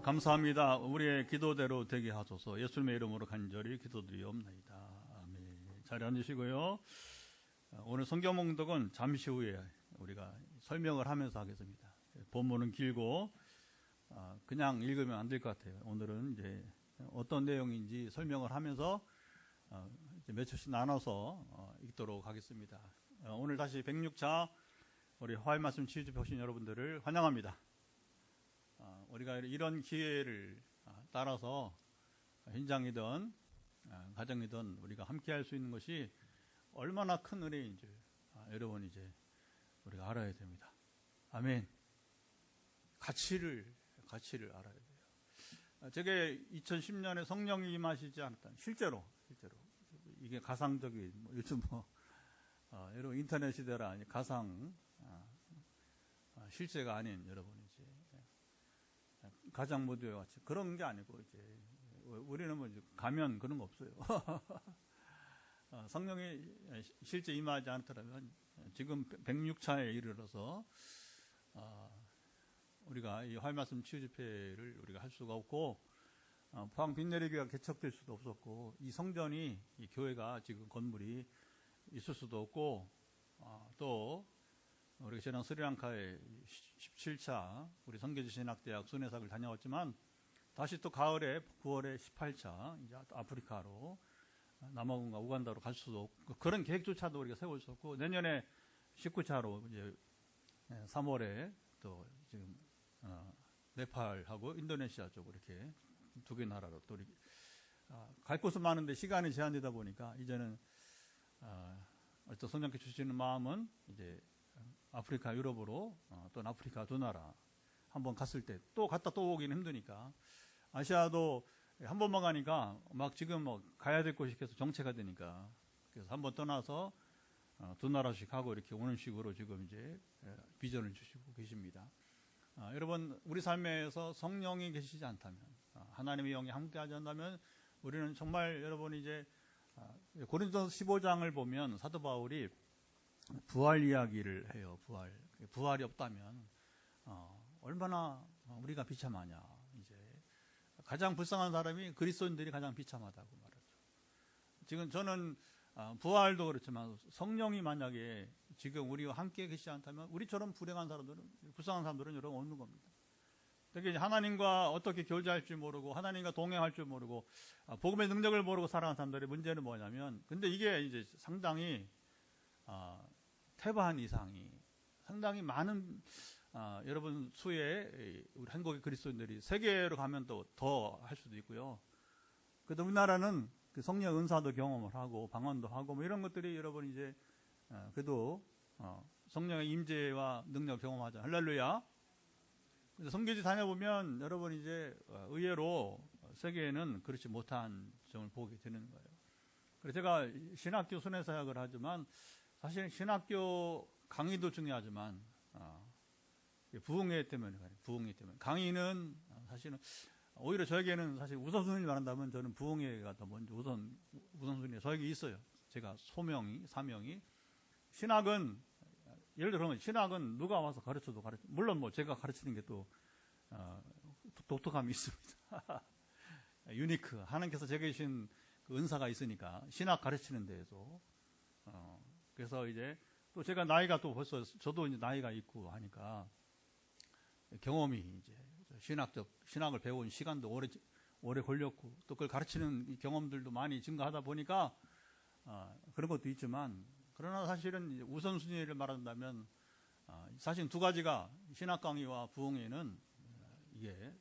감사합니다. 우리의 기도대로 되게 하소서. 예수님의 이름으로 간절히 기도드리옵나이다. 아멘. 자리 앉으시고요. 오늘 성경 봉독은 잠시 후에 우리가 설명을 하면서 하겠습니다. 본문은 길고 그냥 읽으면 안 될 것 같아요. 오늘은 이제 어떤 내용인지 설명을 하면서 이제 몇 초씩 나눠서 읽도록 하겠습니다. 오늘 다시 106차 우리 화해 말씀 치유집회 오신 여러분들을 환영합니다. 우리가 이런 기회를 따라서 현장이든 가정이든 우리가 함께 할 수 있는 것이 얼마나 큰 은혜인지 여러분 이제 우리가 알아야 됩니다. 아멘. 가치를 알아야 돼요. 저게 2010년에 성령이 임하시지 않았다. 실제로 이게 가상적인 요즘 여러분 인터넷 시대라 가상 실제가 아닌 여러분이지. 가장 모두와 같이 그런 게 아니고 이제 우리는 뭐 가면 그런 거 없어요. 성령이 실제 임하지 않더라면 지금 106차에 이르러서 우리가 이 화해 말씀 치유 집회를 우리가 할 수가 없고 포항 빈내리교가 개척될 수도 없었고 이 성전이 이 교회가 지금 건물이 있을 수도 없고 또 우리가 지난 스리랑카에 17차 우리 선교지 신학대학 순회사를 다녀왔지만 다시 또 가을에 9월에 18차 이제 아프리카로 남아공과 우간다로 갈 수도 없고 그런 계획조차도 우리가 세울 수 없고 내년에 19차로 이제 3월에 또 지금 네팔하고 인도네시아 쪽으로 이렇게 두 개 나라로 또 갈 곳은 많은데 시간이 제한되다 보니까 이제는 또 성령께 주시는 마음은 이제 아프리카, 유럽으로 또는 아프리카 두 나라 한번 갔을 때 또 갔다 또 오기는 힘드니까 아시아도 한 번만 가니까 막 지금 뭐 가야 될 곳이 계속 정체가 되니까 그래서 한번 떠나서 두 나라씩 하고 이렇게 오는 식으로 지금 이제 비전을 주시고 계십니다. 여러분 우리 삶에서 성령이 계시지 않다면 하나님의 영이 함께하지 않다면 우리는 정말 여러분 이제 고린도서 15장을 보면 사도 바울이 부활 이야기를 해요. 부활이 없다면 얼마나 우리가 비참하냐. 이제 가장 불쌍한 사람이 그리스도인들이 가장 비참하다고 말하죠. 지금 저는 부활도 그렇지만 성령이 만약에 지금 우리와 함께 계시지 않다면 우리처럼 불행한 사람들은 불쌍한 사람들은 여러분 없는 겁니다. 특히 하나님과 어떻게 교제할 줄 모르고 하나님과 동행할 줄 모르고 복음의 능력을 모르고 살아가는 사람들의 문제는 뭐냐면 근데 이게 이제 상당히 태반 이상이 상당히 많은 여러분 수의 우리 한국의 그리스도인들이 세계로 가면 또 더 할 수도 있고요. 그래도 우리나라는 그 성령 은사도 경험을 하고 방언도 하고 뭐 이런 것들이 여러분 이제 그래도 성령의 임재와 능력 경험하자. 할렐루야. 그래서 선교지 다녀보면 여러분 이제 의외로 세계에는 그렇지 못한 점을 보게 되는 거예요. 그래서 제가 신학교 순회사역을 하지만 사실 신학교 강의도 중요하지만 부흥회 때문에 강의는 사실은 오히려 저에게는 사실 우선순위를 말한다면 저는 부흥회가 더 먼저 우선순위가 저에게 있어요. 제가 사명이 신학은 예를 들어 그러면 신학은 누가 와서 가르쳐도 물론 뭐 제가 가르치는 게 또 독특함이 있습니다. 유니크 하나님께서 제게 주신 그 은사가 있으니까 신학 가르치는 데에서 그래서 이제 또 제가 나이가 또 벌써 저도 이제 나이가 있고 하니까 경험이 이제 신학을 배운 시간도 오래 걸렸고 또 그걸 가르치는 경험들도 많이 증가하다 보니까 그런 것도 있지만 그러나 사실은 우선순위를 말한다면 사실 두 가지가 신학 강의와 부흥회는 이게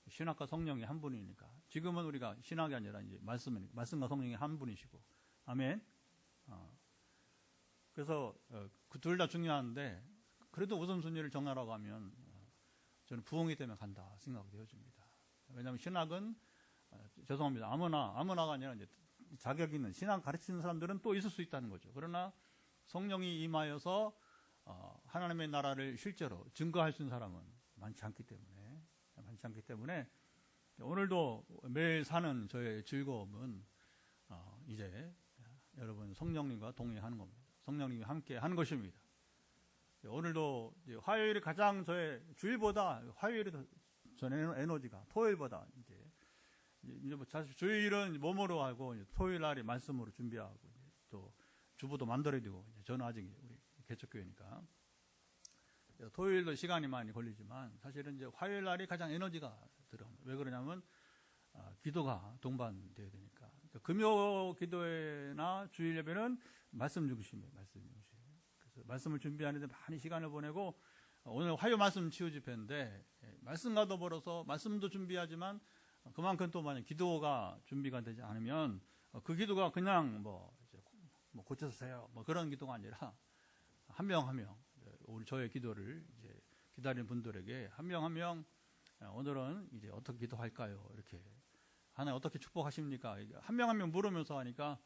신학과 성령이 한 분이니까 지금은 우리가 신학이 아니라 이제 말씀과 성령이 한 분이시고 아멘. 그래서 그 둘 다 중요한데 그래도 우선순위를 정하라고 하면 저는 부흥회 때문에 간다 생각이 되어집니다. 왜냐하면 신학은 죄송합니다. 아무나가 아니라 이제 자격 있는 신학 가르치는 사람들은 또 있을 수 있다는 거죠. 그러나 성령이 임하여서 하나님의 나라를 실제로 증거할 수 있는 사람은 많지 않기 때문에 오늘도 매일 사는 저의 즐거움은 이제 여러분 성령님과 동행하는 겁니다. 성령님이 함께 하는 것입니다. 오늘도 화요일이 가장 저의 주일보다 화요일이 더 전 에너지가 토요일보다 이제 뭐 사실 주일은 몸으로 하고 토요일 날이 말씀으로 준비하고 또 주보도 만들어야 되고 저는 아직 우리 개척교회니까 토요일도 시간이 많이 걸리지만 사실은 이제 화요일 날이 가장 에너지가 들어갑니다. 왜 그러냐면 기도가 동반되어야 되니까. 그러니까 금요 기도회나 주일 예배는 말씀 중심이에요. 말씀 중심. 그래서 말씀을 준비하는데 많이 시간을 보내고 오늘 화요 말씀 치유 집회인데 말씀과 더불어서 말씀도 준비하지만 그만큼 또 만약 기도가 준비가 되지 않으면 그 기도가 그냥 뭐 고쳐주세요 뭐 그런 기도가 아니라 한 명 한 명 우리 저의 기도를 이제 기다리는 분들에게 한 명 한 명 오늘은 이제 어떻게 기도할까요? 이렇게 하나님 어떻게 축복하십니까? 한 명 한 명 물으면서 하니까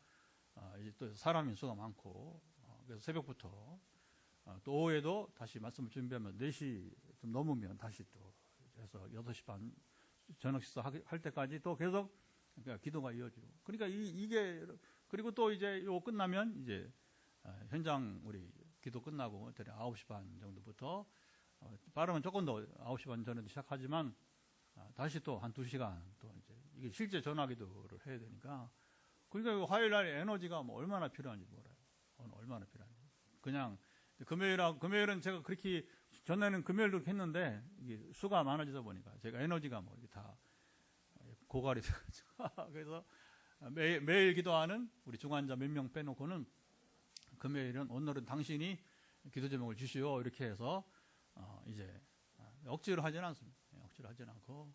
이제 또 사람인 수가 많고 그래서 새벽부터 또 오후에도 다시 말씀을 준비하면 4시 좀 넘으면 다시 또 해서 6시 반 저녁 식사 할 때까지 또 계속 그러니까 기도가 이어지고 그러니까 이게 그리고 또 이제 요 끝나면 이제 현장 우리 기도 끝나고 9시 반 정도부터 빠르면 조금 더 9시 반 전에도 시작하지만 다시 또 한 2시간 또 이제 이게 실제 전화 기도를 해야 되니까 그러니까 화요일 날 에너지가 뭐 얼마나 필요한지 몰라요. 얼마나 필요한지. 그냥 금요일은 제가 그렇게 전에는 금요일도 했는데 이게 수가 많아지다 보니까 제가 에너지가 뭐 이게 다 고갈이 돼가지고 그래서 매일 기도하는 우리 중환자 몇 명 빼놓고는 금요일은 오늘은 당신이 기도 제목을 주시오 이렇게 해서 이제 억지로 하지는 않습니다. 억지로 하지는 않고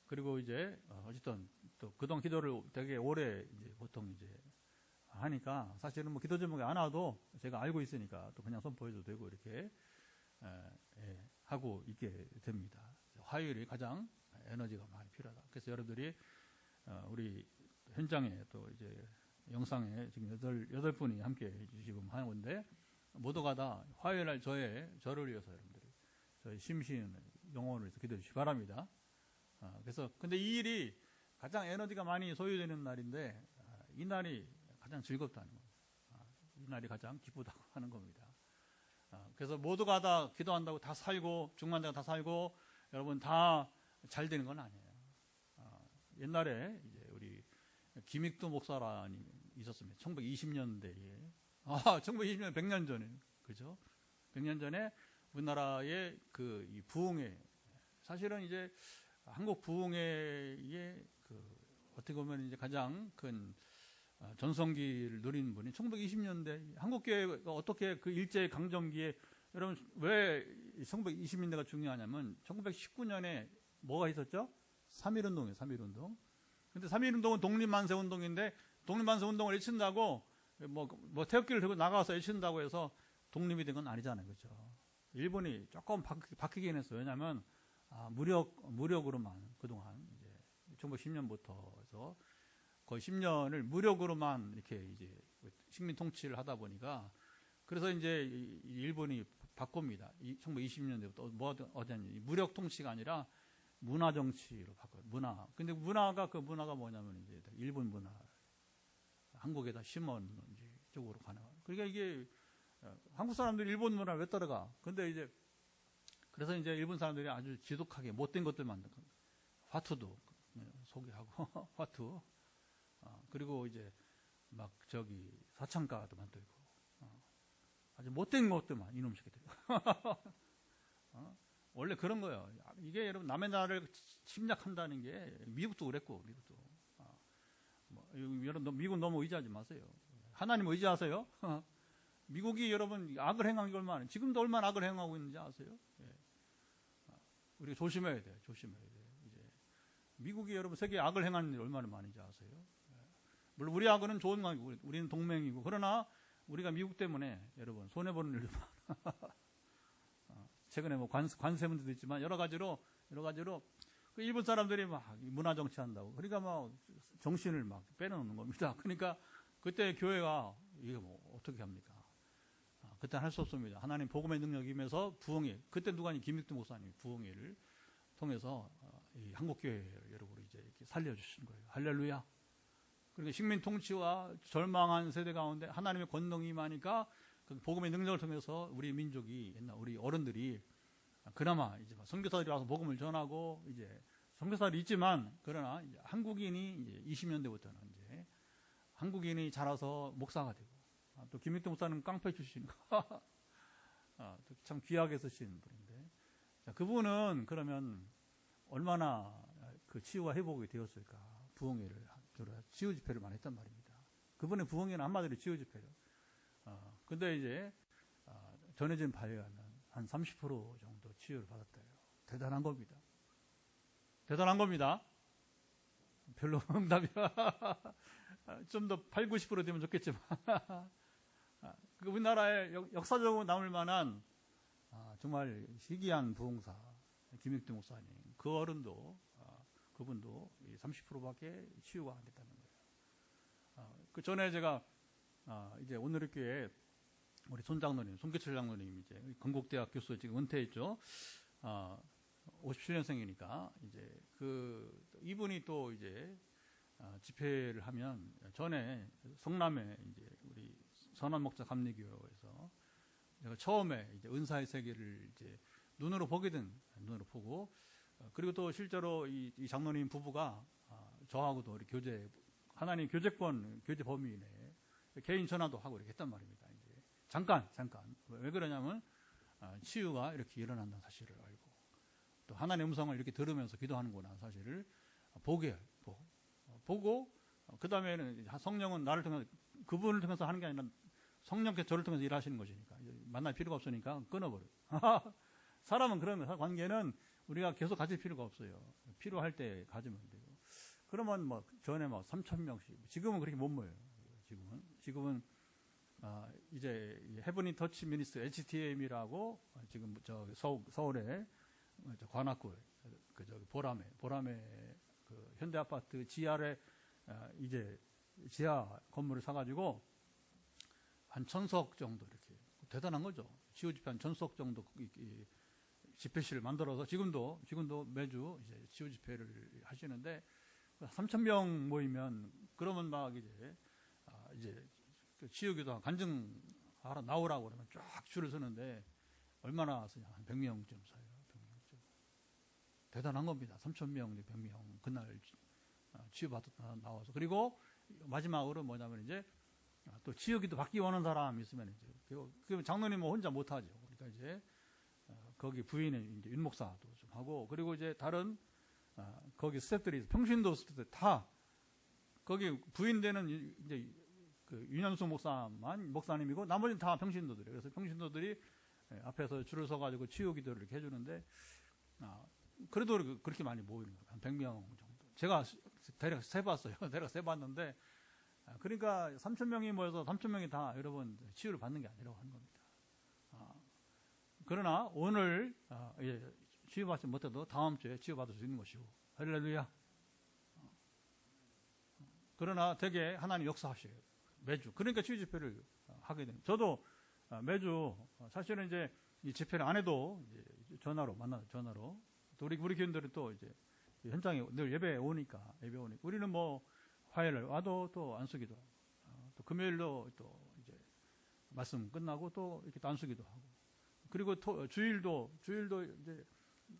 그리고 이제 어쨌든 또 그동안 기도를 되게 오래 이제 보통 이제 하니까 사실은 뭐 기도 제목이 안 와도 제가 알고 있으니까 또 그냥 선포해도 되고 이렇게 하고 있게 됩니다. 화요일이 가장 에너지가 많이 필요하다. 그래서 여러분들이 우리 현장에 또 이제 영상에 지금 8분이 함께 지금 하는 건데 모두가 다 화요일 날 저를 위해서 여러분들이 저희 심신 영혼을 위해서 기도해 주시기 바랍니다. 그래서 근데 이 일이 가장 에너지가 많이 소요되는 날인데 이 날이 가장 즐겁다는 겁니다. 이 날이 가장 기쁘다고 하는 겁니다. 그래서 모두가 다 기도한다고 다 살고 중간자가 다 살고 여러분 다 잘 되는 건 아니에요. 옛날에 이제 우리 김익두 목사라님 있었습니다. 1920년대에 1920년 100년 전에 그죠? 100년 전에 우리나라의 그 이 부흥회 사실은 이제 한국 부흥회의 그 어떻게 보면 이제 가장 큰 전성기를 누린 분이 1920년대 한국교회가 어떻게 그 일제 강점기에 여러분 왜 1920년대가 중요하냐면 1919년에 뭐가 있었죠? 3.1운동이에요. 3.1운동. 근데 3.1운동은 독립만세운동인데 독립만세운동을 외친다고 뭐 태극기를 들고 나가서 외친다고 해서 독립이 된 건 아니잖아요. 그렇죠? 일본이 조금 바뀌긴 했어요. 왜냐하면 무력으로만 그동안 이제 1910년부터 해서 거의 10년을 무력으로만 이렇게 이제 식민 통치를 하다 보니까 그래서 이제 일본이 바꿉니다. 1920년대부터 어디냐면 무력 통치가 아니라 문화 정치로 바꿔요. 근데 그 문화가 뭐냐면 이제 일본 문화, 한국에다 심은 쪽으로 가는. 그러니까 이게 한국 사람들이 일본 문화를 왜 따라가? 근데 이제 그래서 이제 일본 사람들이 아주 지독하게 못된 것들 만든 겁니다. 화투도 소개하고 화투. 그리고 이제 막 사창가도 만들고 아주 못된 것들만 이놈 새끼들. 원래 그런 거예요. 이게 여러분 남의 나라를 침략한다는 게 미국도 그랬고 미국도. 여러분 미국 너무 의지하지 마세요. 하나님 의지하세요. 미국이 여러분 악을 행한 게 얼마나 지금도 얼마나 악을 행하고 있는지 아세요? 우리가 조심해야 돼요. 조심해야 돼요. 이제 미국이 여러분 세계에 악을 행하는 일 얼마나 많은지 아세요? 물론 우리 악은 좋은 거 아니고 우리는 동맹이고 그러나 우리가 미국 때문에 여러분 손해 보는 일도 많아. 최근에 뭐 관세 문제도 있지만 여러 가지로 그 일본 사람들이 막 문화 정치한다고 그러니까 막 정신을 막 빼놓는 겁니다. 그러니까 그때 교회가 이게 뭐 어떻게 합니까? 그때는 할 수 없습니다. 하나님 복음의 능력이 임해서 부흥회 그때 누가니 김익두 목사님이 부흥회를 통해서 이 한국교회를 여러분 이제 이렇게 살려주신 거예요. 할렐루야. 그러니까 식민 통치와 절망한 세대 가운데 하나님의 권능이 임하니까 그 복음의 능력을 통해서 우리 민족이 옛날 우리 어른들이 그나마 이제 선교사들이 와서 복음을 전하고 이제 선교사들이 있지만 그러나 이제 한국인이 이제 20년대부터는 이제 한국인이 자라서 목사가 되고 또 김익동 목사는 깡패 출신 참 귀하게 쓰시는 분인데 자, 그분은 그러면 얼마나 그 치유와 회복이 되었을까 부흥회를 치유 집회를 많이 했단 말입니다. 그분의 부흥회는 한마디로 치유 집회죠. 근데 이제 전해진 바에 의하면 한 30% 정도 치유를 받았대요. 대단한 겁니다. 대단한 겁니다. 별로 응답이 좀 더 8, 90% 되면 좋겠지만 우리나라에 역사적으로 남을 만한 정말 희귀한 부흥사 김익동 목사님 그 어른도 그분도 30%밖에 치유가 안 됐다는 거예요. 그 전에 제가 이제 오늘의 교회 우리 손 장로님, 손기철 장로님 이제 건국대학 교수 지금 은퇴했죠. 57년생이니까 이제 이분이 또 이제 집회를 하면 전에 성남에 이제 우리 선한 목자 감리교회에서 제가 처음에 이제 은사의 세계를 이제 눈으로 보고 그리고 또 실제로 이 장로님 부부가 저하고도 우리 하나님 교제 범위 내에 개인 전화도 하고 이렇게 했단 말입니다. 이제 잠깐 왜 그러냐면 치유가 이렇게 일어난다는 사실을 알고 또 하나님의 음성을 이렇게 들으면서 기도하는구나 사실을 보고 그 다음에는 성령은 나를 통해서 그분을 통해서 하는 게 아니라 성령께서 저를 통해서 일하시는 것이니까 만날 필요가 없으니까 끊어버려요. 사람은 그러면 관계는 우리가 계속 가질 필요가 없어요. 필요할 때 가지면 되고. 그러면 뭐 전에 뭐 3,000명씩 지금은 그렇게 못 모여요. 지금은 이제 헤브니 터치 미니스트 HTM이라고 지금 저 서울에 관악구에 보람에 그 현대 아파트 지하에 이제 지하 건물을 사가지고 한 1,000석 정도 이렇게 대단한 거죠. 치유 집회 한 1,000석 정도 집회실을 만들어서 지금도 매주 이제 치유 집회를 하시는데 3,000명 모이면 그러면 막 이제 치유기도 간증하러 나오라고 그러면 쫙 줄을 서는데 얼마나 쓰냐 한 100명쯤 서요. 100명쯤. 대단한 겁니다. 3,000명, 100명 그날 치유받았다 나와서 그리고 마지막으로 뭐냐면 이제 또 치유기도 받기 원하는 사람 있으면 이제 그 장로님은 혼자 못하죠. 그러니까 이제 거기 부인의 이제 윤 목사도 좀 하고 그리고 이제 다른 거기 스태프들이 평신도 스태프들 다 거기 부인되는 이제 그 윤현수 목사님이고 나머지는 다 평신도들이에요. 그래서 평신도들이 앞에서 줄을 서가지고 치유 기도를 이렇게 해주는데 그래도 그렇게 많이 모이는 거예요. 한 100명 정도. 제가 대략 세봤어요. 대략 세봤는데 그러니까 3,000명이 모여서 3,000명이 다 여러분 치유를 받는 게 아니라고 하는 겁니다. 그러나 오늘 치유받지 못해도 다음 주에 치유받을 수 있는 것이고 할렐루야. 그러나 되게 하나님 역사하셔요. 매주. 그러니까 치유 집회를 하게 됩니다. 저도 매주 사실은 이제 이 집회를 안 해도 이제 전화로 또 우리 교인들은 또 이제 현장에 늘 예배 오니까 우리는 뭐 화요일 와도 또 안수기도 하고 또 금요일도 또 이제 말씀 끝나고 또 이렇게 또 안수기도 하고 그리고 주일도 이제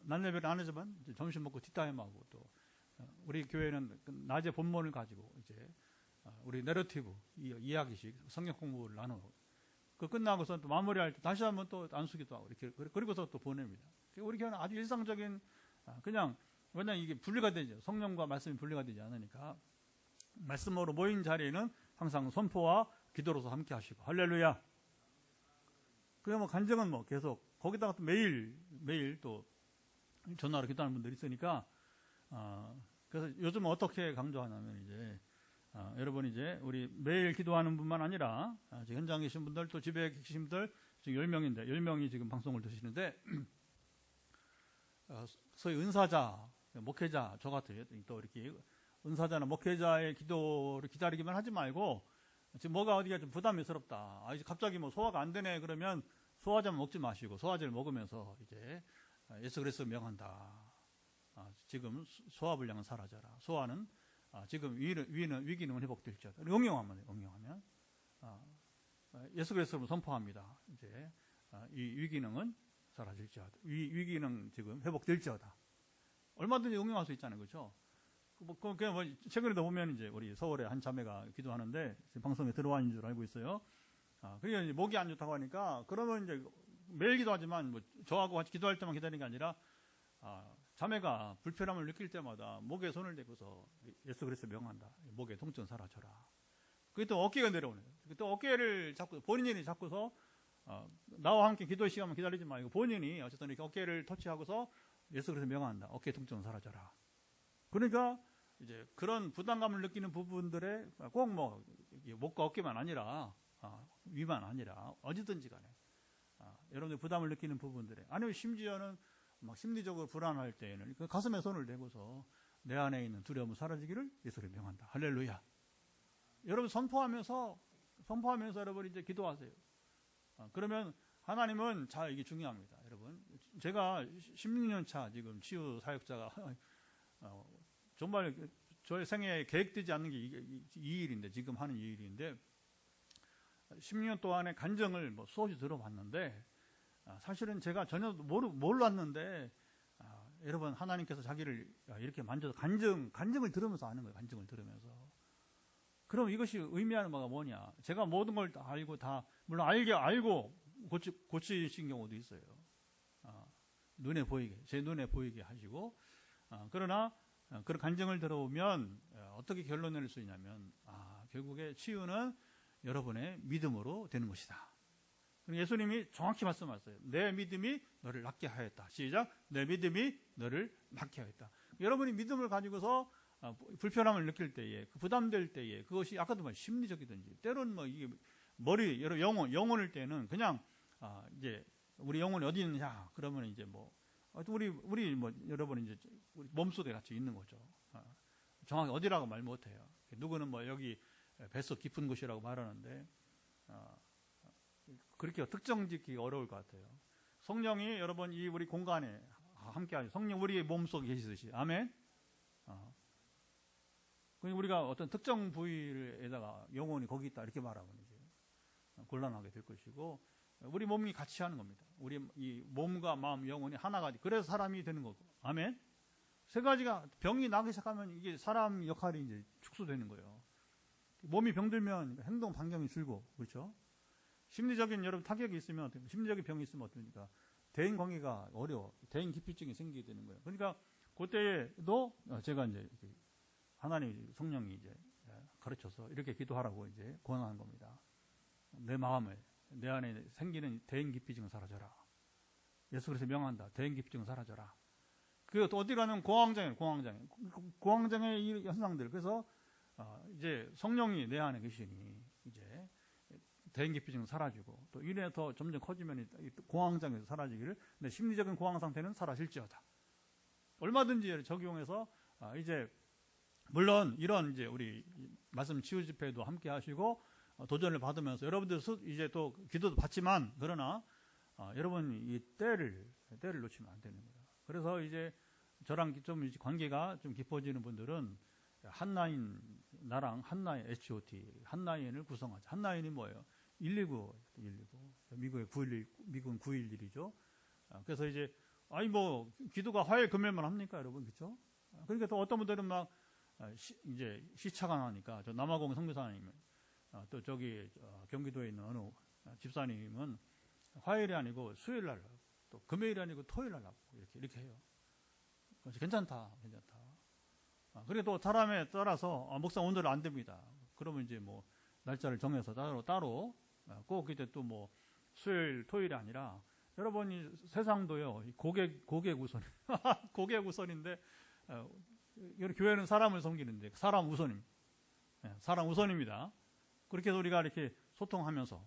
낮 예배를 안 하지만 이제 점심 먹고 뒷타임하고 또 우리 교회는 낮에 본문을 가지고 이제 우리 내러티브 이야기식 성경 공부를 나누고 그 끝나고서 또 마무리할 때 다시 한번 또 안수기도 하고 이렇게 그리고서 또 보냅니다. 우리 교회는 아주 일상적인 그냥 왜냐면 이게 분리가 되죠. 성령과 말씀이 분리가 되지 않으니까 말씀으로 모인 자리에는 항상 선포와 기도로서 함께 하시고 할렐루야. 그래 뭐 간증은 뭐 계속 거기다가 또 매일 또 전화로 기도하는 분들이 있으니까 그래서 요즘 어떻게 강조하냐면 이제 여러분 이제 우리 매일 기도하는 분만 아니라 지금 현장에 계신 분들 또 집에 계신 분들 지금 10명인데 10명이 지금 방송을 드시는데 소위 은사자, 목회자 저 같은 또 이렇게 은사자나 목회자의 기도를 기다리기만 하지 말고 지금 뭐가 어디가 좀 부담스럽다. 이제 갑자기 뭐 소화가 안 되네 그러면 소화제만 먹지 마시고 소화제를 먹으면서 이제 예수 그리스도 명한다. 지금 소화불량은 사라져라. 소화는 지금 위기는 회복될지어다. 응용하면 예수 그리스도를 선포합니다. 이제 이 위기능은 사라질지어다. 위기는 지금 회복될지어다. 얼마든지 응용할 수 있잖아요, 그렇죠? 최근에도 보면 이제 우리 서울에 한 자매가 기도하는데 방송에 들어와 있는 줄 알고 있어요. 그게 이제 목이 안 좋다고 하니까 그러면 이제 매일 기도하지만 뭐 저하고 같이 기도할 때만 기다리는 게 아니라 자매가 불편함을 느낄 때마다 목에 손을 대고서 예수 그리스도 명한다. 목에 통증 사라져라. 그게 또 어깨가 내려오는 거예요. 또 어깨를 잡고 본인이 잡고서 나와 함께 기도 시간만 기다리지 말고 본인이 어쨌든 이렇게 어깨를 터치하고서 예수 그리스도 명한다. 어깨 통증 사라져라. 그러니까 이제 그런 부담감을 느끼는 부분들에 꼭 뭐 목과 어깨만 아니라 위만 아니라 어디든지 간에 여러분들 부담을 느끼는 부분들에 아니면 심지어는 막 심리적으로 불안할 때에는 그 가슴에 손을 대고서 내 안에 있는 두려움을 사라지기를 예수를 명한다. 할렐루야. 여러분 선포하면서 여러분 이제 기도하세요. 그러면 하나님은 자 이게 중요합니다. 여러분 제가 16년 차 지금 치유 사역자가 정말 저의 생애에 계획되지 않는 게 이 일인데 지금 하는 이 일인데 16년 동안의 간증을 뭐 수없이 들어봤는데 사실은 제가 전혀 몰랐는데 여러분 하나님께서 자기를 이렇게 만져서 간증을 들으면서 아는 거예요. 간증을 들으면서. 그럼 이것이 의미하는 바가 뭐냐? 제가 모든 걸 다 알고 물론 알고 고치신 경우도 있어요. 제 눈에 보이게 하시고 그러나 그런 간증을 들어오면 어떻게 결론 낼 수 있냐면 결국에 치유는 여러분의 믿음으로 되는 것이다. 예수님이 정확히 말씀하셨어요. 내 믿음이 너를 낫게 하였다. 시작. 내 믿음이 너를 낫게 하였다. 여러분이 믿음을 가지고서 불편함을 느낄 때에, 부담될 때에, 그것이 아까도 말 심리적이든지, 때로는 뭐 이게 영혼일 때는 그냥 이제 우리 영혼이 어디 있느냐? 그러면 이제 뭐 우리 뭐 여러분 이제 우리 몸속에 같이 있는 거죠. 정확히 어디라고 말 못해요. 누구는 뭐 여기 뱃속 깊은 곳이라고 말하는데 그렇게 특정짓기 어려울 것 같아요. 성령이 여러분 이 우리 공간에 함께하죠. 성령 우리 몸속에 계시듯이 아멘. 우리가 어떤 특정 부위에다가 영혼이 거기 있다 이렇게 말하면 이제 곤란하게 될 것이고 우리 몸이 같이 하는 겁니다. 우리 이 몸과 마음, 영혼이 하나가 그래서 사람이 되는 거고 아멘. 세 가지가 병이 나기 시작하면 이게 사람 역할이 이제 축소되는 거예요. 몸이 병들면 행동 반경이 줄고 그렇죠. 심리적인 여러분 타격이 있으면 심리적인 병이 있으면 어떻습니까? 대인 관계가 어려워. 대인 기피증이 생기게 되는 거예요. 그러니까 그때도 제가 이제 하나님 성령이 이제 가르쳐서 이렇게 기도하라고 이제 권하는 겁니다. 내 마음에 내 안에 생기는 대인 기피증 사라져라. 예수 그리스도 명한다. 대인 기피증 사라져라. 그 또 어디 가면 공황장애 이 현상들. 그래서 이제 성령이 내 안에 계시니 이제 대인 기피증 사라지고 또 이래 더 점점 커지면 공황장애도 사라지기를. 근데 심리적인 공황 상태는 사라질지어다. 얼마든지 적용해서 이제 물론 이런 이제 우리 말씀 치유 집회도 함께 하시고 도전을 받으면서 여러분들 이제 또 기도도 받지만 그러나 여러분 이 때를 놓치면 안 되는 거예요. 그래서 이제 저랑 좀 관계가 좀 깊어지는 분들은 나랑 한나인 HOT 한나인을 구성하죠. 한나인이 뭐예요? 119 미국의 911이죠. 그래서 이제 뭐 기도가 화요일 금요일만 합니까, 여러분? 그렇죠? 그러니까 또 어떤 분들은 막 이제 시차가 나니까 저 남아공 선교사님 또 저기 경기도에 있는 어느 집사님은 화요일이 아니고 수요일 날 또 금요일이 아니고 토요일 날 하고 이렇게 해요. 괜찮다. 그리고 또 사람에 따라서 목사 오늘 안 됩니다. 그러면 이제 뭐 날짜를 정해서 따로 꼭 이제 또 뭐 수요일 토요일이 아니라 여러분이 세상도요 고객 우선 고객 우선인데 교회는 사람을 섬기는데 사람 우선입니다. 그렇게 해서 우리가 이렇게 소통하면서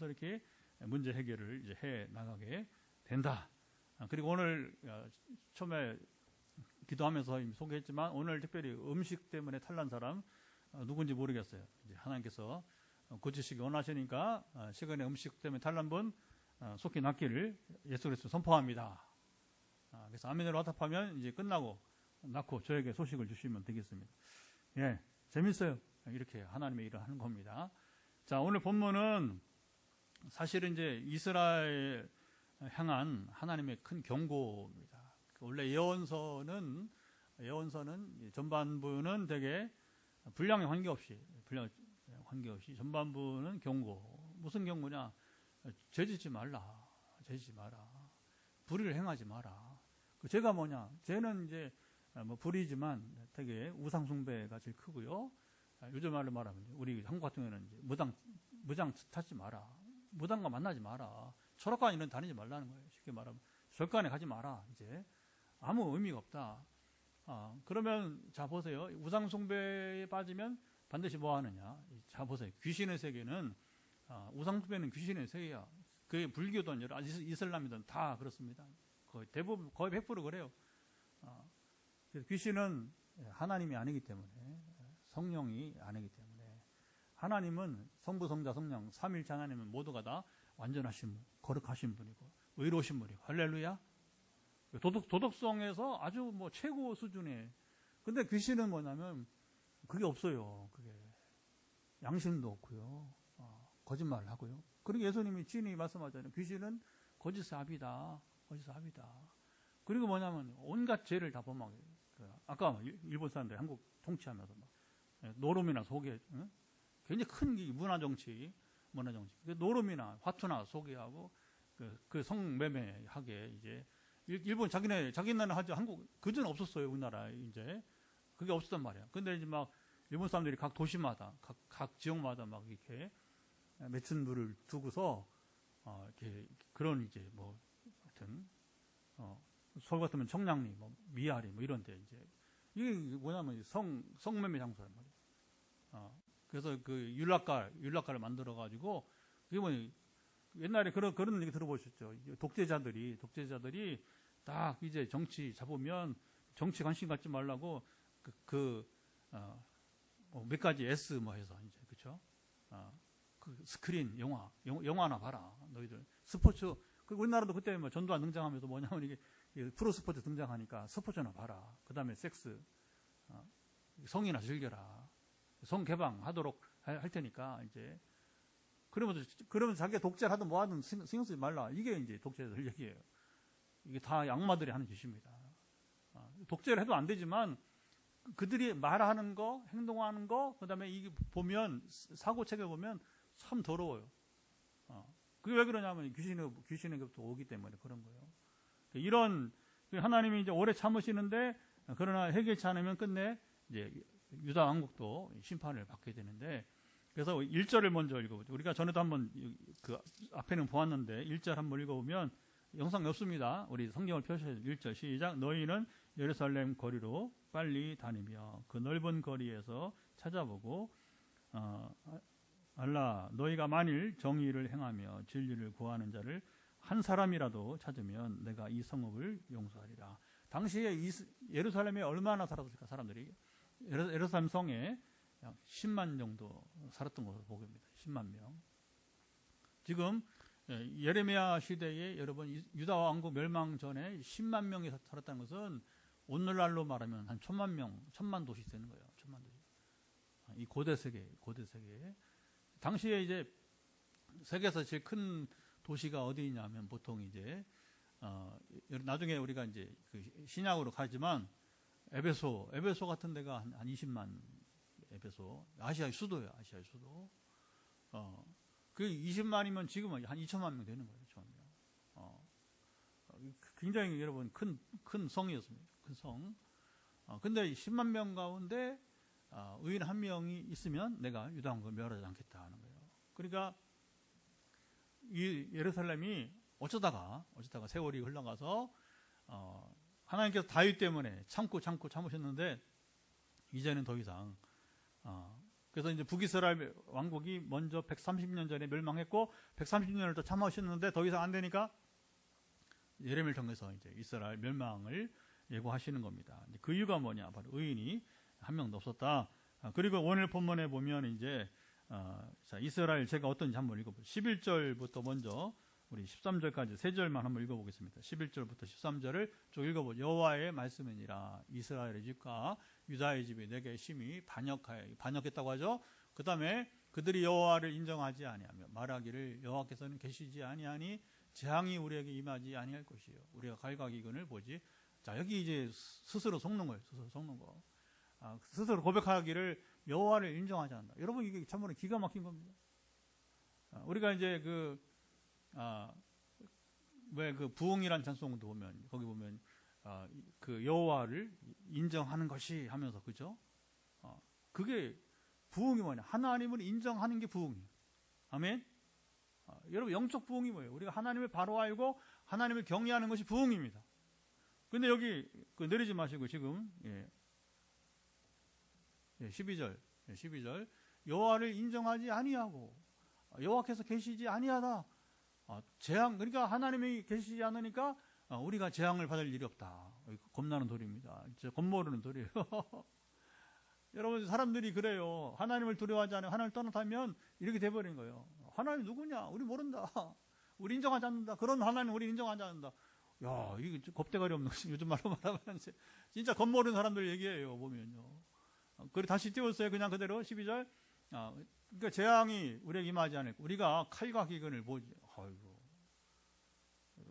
이렇게 문제 해결을 이제 해 나가게 된다. 그리고 오늘 처음에 기도하면서 소개했지만 오늘 특별히 음식 때문에 탈난 사람 누군지 모르겠어요. 이제 하나님께서 고치시기 원하시니까 시간에 음식 때문에 탈난 분 속히 낫기를 예수 그리스도 선포합니다. 그래서 아멘으로 화답하면 이제 끝나고 낳고 저에게 소식을 주시면 되겠습니다. 예, 재밌어요. 이렇게 하나님의 일을 하는 겁니다. 자, 오늘 본문은 사실은 이제 이스라엘 향한 하나님의 큰 경고입니다. 원래 예언서는 전반부는 되게 분량에 관계없이 전반부는 경고. 무슨 경고냐? 죄짓지 마라. 불의를 행하지 마라. 그 죄가 뭐냐? 죄는 이제 뭐 불의지만 되게 우상 숭배가 제일 크고요. 요즘 말로 말하면 우리 한국 같은 경우에는 이제 무당 찾지 마라. 무당과 만나지 마라. 철학관 이런 데 다니지 말라는 거예요. 쉽게 말하면 절간에 가지 마라. 이제 아무 의미가 없다. 그러면 자 보세요. 우상 숭배에 빠지면 반드시 뭐 하느냐? 자 보세요. 귀신의 세계는 우상 숭배는 귀신의 세계야. 그게 불교든 이슬람이든 다 그렇습니다. 거의 대부분 거의 100% 그래요. 귀신은 하나님이 아니기 때문에, 성령이 아니기 때문에, 하나님은 성부 성자 성령 삼일체 하나님은 모두가 다 완전하신 분, 거룩하신 분이고 의로우신 분이고 할렐루야. 도덕성에서 아주 뭐 최고 수준의. 근데 귀신은 뭐냐면 그게 없어요. 그게 양심도 없고요. 거짓말을 하고요. 그리고 예수님이 친히 말씀하잖아요. 귀신은 거짓의 합이다. 그리고 뭐냐면 온갖 죄를 다 범하게. 아까 일본 사람들이 한국 통치하면서 막 노름이나 소개, 굉장히 큰 문화 정치. 노름이나 화투나 소개하고 그 성매매하게 이제 일본 자기네는 하죠. 한국 그전에 없었어요. 우리나라 이제 그게 없었단 말이야. 근데 이제 막 일본 사람들이 각 도시마다 각 지역마다 막 이렇게 매춘부를 두고서 이렇게 그런 이제 뭐 하여튼 서울 같으면 청량리, 뭐 미아리, 뭐 이런데 이제 이게 뭐냐면 성매매 장소란 말이에요. 그래서 그 율락가를 만들어 가지고 그게 뭐 옛날에 그런 얘기 들어보셨죠? 독재자들이 딱 이제 정치 잡으면 정치 관심 갖지 말라고 몇 가지 S 뭐 해서 이제 그렇죠? 그 스크린 영화나 봐라 너희들 스포츠. 그리고 우리나라도 그때 뭐 전두환 등장하면서 뭐냐면 이게 프로 스포츠 등장하니까 스포츠나 봐라. 그 다음에 섹스, 성이나 즐겨라. 성 개방하도록 할 테니까 이제 그러면 자기가 독재를 하든 뭐 하든 신경 쓰지 말라. 이게 이제 독재자들 얘기예요. 이게 다 악마들이 하는 짓입니다. 독재를 해도 안 되지만 그들이 말하는 거, 행동하는 거, 그 다음에 이게 보면 사고책을 보면 참 더러워요. 그게 왜 그러냐면 귀신에게부터 오기 때문에 그런 거예요. 이런 하나님이 이제 오래 참으시는데 그러나 해결치 않으면 끝내 이제 유다 왕국도 심판을 받게 되는데, 그래서 1절을 먼저 읽어보죠. 우리가 전에도 한번 그 앞에는 보았는데 1절 한번 읽어보면 영상이 없습니다. 우리 성경을 펴셔야 돼요. 1절 시작. 너희는 예루살렘 거리로 빨리 다니며 그 넓은 거리에서 찾아보고 알라 너희가 만일 정의를 행하며 진리를 구하는 자를 한 사람이라도 찾으면 내가 이 성읍을 용서하리라. 당시에 예루살렘에 얼마나 살았을까 사람들이. 예루살렘 성에 약 10만 정도 살았던 것으로 보입니다. 10만 명. 지금 예레미야 시대에 여러분 유다 왕국 멸망 전에 10만 명이 살았다는 것은 오늘날로 말하면 한 1,000만 명, 1,000만 도시 되는 거예요. 1,000만 도시. 이 고대 세계. 당시에 이제 세계에서 제일 큰 도시가 어디냐면 보통 이제 나중에 우리가 이제 그 신약으로 가지만 에베소 같은 데가 한 20만 에베소. 아시아의 수도예요. 아시아의 수도. 그 20만이면 지금은 한 2천만 명 되는 거예요. 2천만 명. 굉장히 여러분 큰 성이었습니다. 큰 성. 근데 10만 명 가운데 의인 한 명이 있으면 내가 유다 왕국을 멸하지 않겠다 하는 거예요. 그러니까 이 예루살렘이 어쩌다가 세월이 흘러가서 하나님께서 다윗 때문에 참으셨는데 이제는 더 이상 그래서 이제 북이스라엘 왕국이 먼저 130년 전에 멸망했고 130년을 또 참으셨는데 더 이상 안 되니까 예레미야를 통해서 이제 이스라엘 멸망을 예고하시는 겁니다. 그 이유가 뭐냐? 바로 의인이 한 명도 없었다. 그리고 오늘 본문에 보면 이제 자, 이스라엘 제가 어떤지 한번 읽어보죠. 11절부터 먼저 우리 13절까지 세 절만 한번 읽어보겠습니다. 11절부터 13절을 쭉 읽어보죠. 여호와의 말씀이니라 이스라엘의 집과 유다의 집이 내게 심히 반역했다고 하죠. 그 다음에 그들이 여호와를 인정하지 아니하며 말하기를 여호와께서는 계시지 아니하니 재앙이 우리에게 임하지 아니할 것이요. 우리가 갈과기근을 보지. 자, 여기 이제 스스로 속는 거예요. 스스로 속는 거. 스스로 고백하기를 여호와를 인정하지 않는다. 여러분, 이게 참으로 기가 막힌 겁니다. 우리가 이제 왜 그 부흥이란 찬송도 보면, 거기 보면, 그 여호와를 인정하는 것이 하면서, 그죠? 그게 부흥이 뭐냐? 하나님을 인정하는 게 부흥이에요. 아멘? 여러분, 영적 부흥이 뭐예요? 우리가 하나님을 바로 알고 하나님을 경외하는 것이 부흥입니다. 근데 여기 내리지 마시고 지금 12절 여호와를 인정하지 아니하고 여호와께서 계시지 아니하다. 재앙, 그러니까 하나님이 계시지 않으니까 우리가 재앙을 받을 일이 없다. 겁나는 소리입니다. 진짜 겁모르는 소리예요. 여러분, 사람들이 그래요. 하나님을 두려워하지 않으면, 하나님을 떠나면 이렇게 돼버린 거예요. 하나님 누구냐? 우리 모른다. 우리 인정하지 않는다. 그런 하나님 우리 인정하지 않는다. 야, 이게 겁대가리 없는 것이 요즘 말로 말하면 진짜 겁모르는 사람들 얘기예요. 보면요. 그리고 다시 띄웠어요. 그냥 그대로 12절. 그러니까 재앙이 우리에게 임하지 않을까. 우리가 칼과 기근을 보지. 아이고.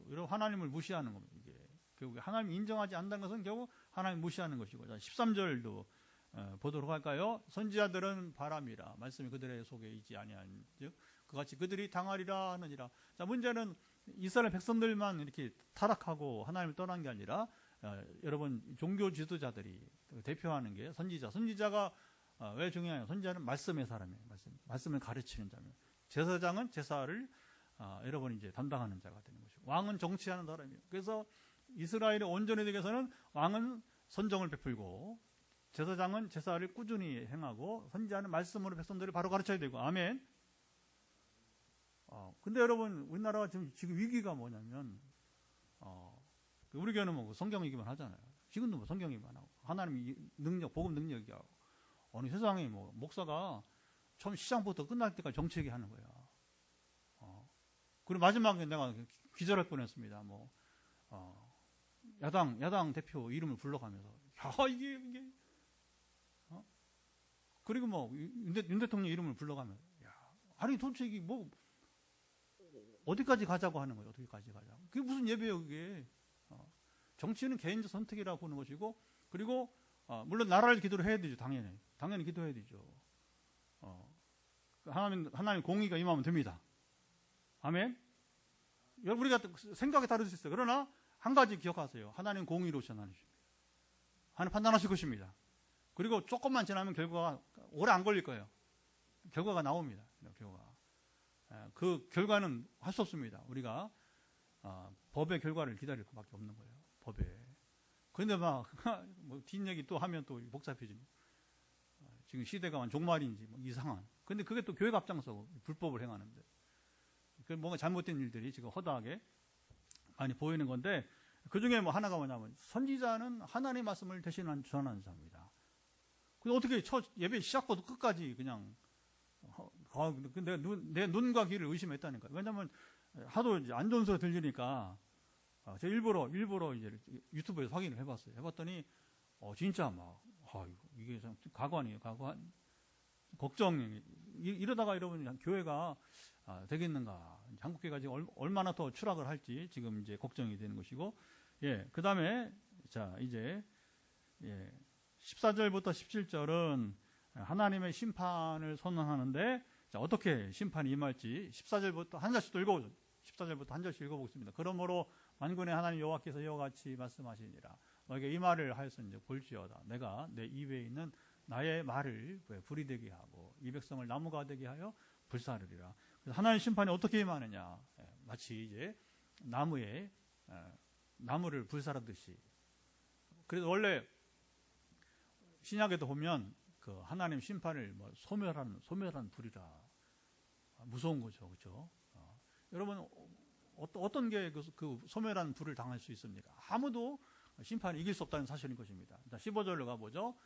이런 하나님을 무시하는 겁니다. 이게 결국 하나님 인정하지 않는 것은 결국 하나님 무시하는 것이고. 13절도 보도록 할까요? 선지자들은 바람이라 말씀이 그들의 속에 있지 아니한 즉 그같이 그들이 당하리라 하느니라. 자, 문제는 이스라엘 백성들만 이렇게 타락하고 하나님을 떠난 게 아니라 여러분 종교 지도자들이 대표하는 게 선지자가 왜 중요해요? 선지자는 말씀의 사람이에요. 말씀을 가르치는 자면 제사장은 제사를 여러분 이제 담당하는 자가 되는 것이고 왕은 정치하는 사람이에요. 그래서 이스라엘의 온전히 되기 위해서는 왕은 선정을 베풀고 제사장은 제사를 꾸준히 행하고 선지자는 말씀으로 백성들을 바로 가르쳐야 되고. 아멘. 근데 여러분 우리나라가 지금 위기가 뭐냐면 우리 교회는 뭐 성경 얘기만 하잖아요. 지금도 뭐 성경 얘기만 하고 하나님의 능력, 복음 능력 얘기하고 어느 세상에 뭐 목사가 처음 시장부터 끝날 때까지 정치 얘기하는 거야. 그리고 마지막에 내가 기절할 뻔했습니다. 뭐 야당 대표 이름을 불러가면서 야 이게 그리고 뭐 윤 대통령 이름을 불러가면 야 아니 도대체 이게 뭐 어디까지 가자고 하는 거예요? 어디까지 가자고? 그게 무슨 예배예요, 그게? 정치는 개인적 선택이라고 보는 것이고, 그리고 물론 나라를 기도를 해야 되죠, 당연히 기도해야 되죠. 하나님 공의가 임하면 됩니다. 아멘. 여러분 우리가 생각이 다를 수 있어요. 그러나 한 가지 기억하세요. 하나님 공의로우신 하나님입니다. 하나님 판단하실 것입니다. 그리고 조금만 지나면 결과가 오래 안 걸릴 거예요. 결과가 나옵니다. 결과. 그 결과는 할 수 없습니다. 우리가 법의 결과를 기다릴 수밖에 없는 거예요. 법에. 그런데 뭐 뒷얘기 또 하면 또 복잡해집니다. 지금 시대가 종말인지 뭐 이상한. 근데 그게 또 교회가 앞장서고 불법을 행하는데. 그 뭔가 잘못된 일들이 지금 허다하게 많이 보이는 건데 그 중에 뭐 하나가 뭐냐면 선지자는 하나님의 말씀을 대신 전하는 자입니다. 근데 어떻게 첫 예배 시작부터 끝까지 그냥 근데 내 눈과 귀를 의심했다니까요. 왜냐면 하도 이제 안 좋은 소리 들리니까 제가 일부러 이제 유튜브에서 확인을 해봤어요. 해봤더니 진짜 막 이게 참 가관 걱정이 이러다가 여러분 교회가 되겠는가? 한국교회가 지금 얼마나 더 추락을 할지 지금 이제 걱정이 되는 것이고, 그 다음에 자 이제 14절부터 17절은 하나님의 심판을 선언하는데 자, 어떻게 심판이 임할지 14절부터 한 절씩 읽어보죠. 14절부터 한 절씩 읽어보겠습니다. 그러므로 만군의 하나님 여호와께서 이와 같이 말씀하시니라. 너에게 이 말을 하였은즉 볼지어다. 내가 내 입에 있는 나의 말을 불이 되게 하고 이 백성을 나무가 되게 하여 불사르리라. 그래서 하나님의 심판이 어떻게 임하느냐. 마치 이제 나무를 불사르듯이. 그래서 원래 신약에도 보면 그 하나님 심판을 뭐 소멸한 불이라 무서운 거죠, 그렇죠? 여러분 어떤 게 그 소멸한 불을 당할 수 있습니까? 아무도 심판을 이길 수 없다는 사실인 것입니다. 자, 15절로 가보죠.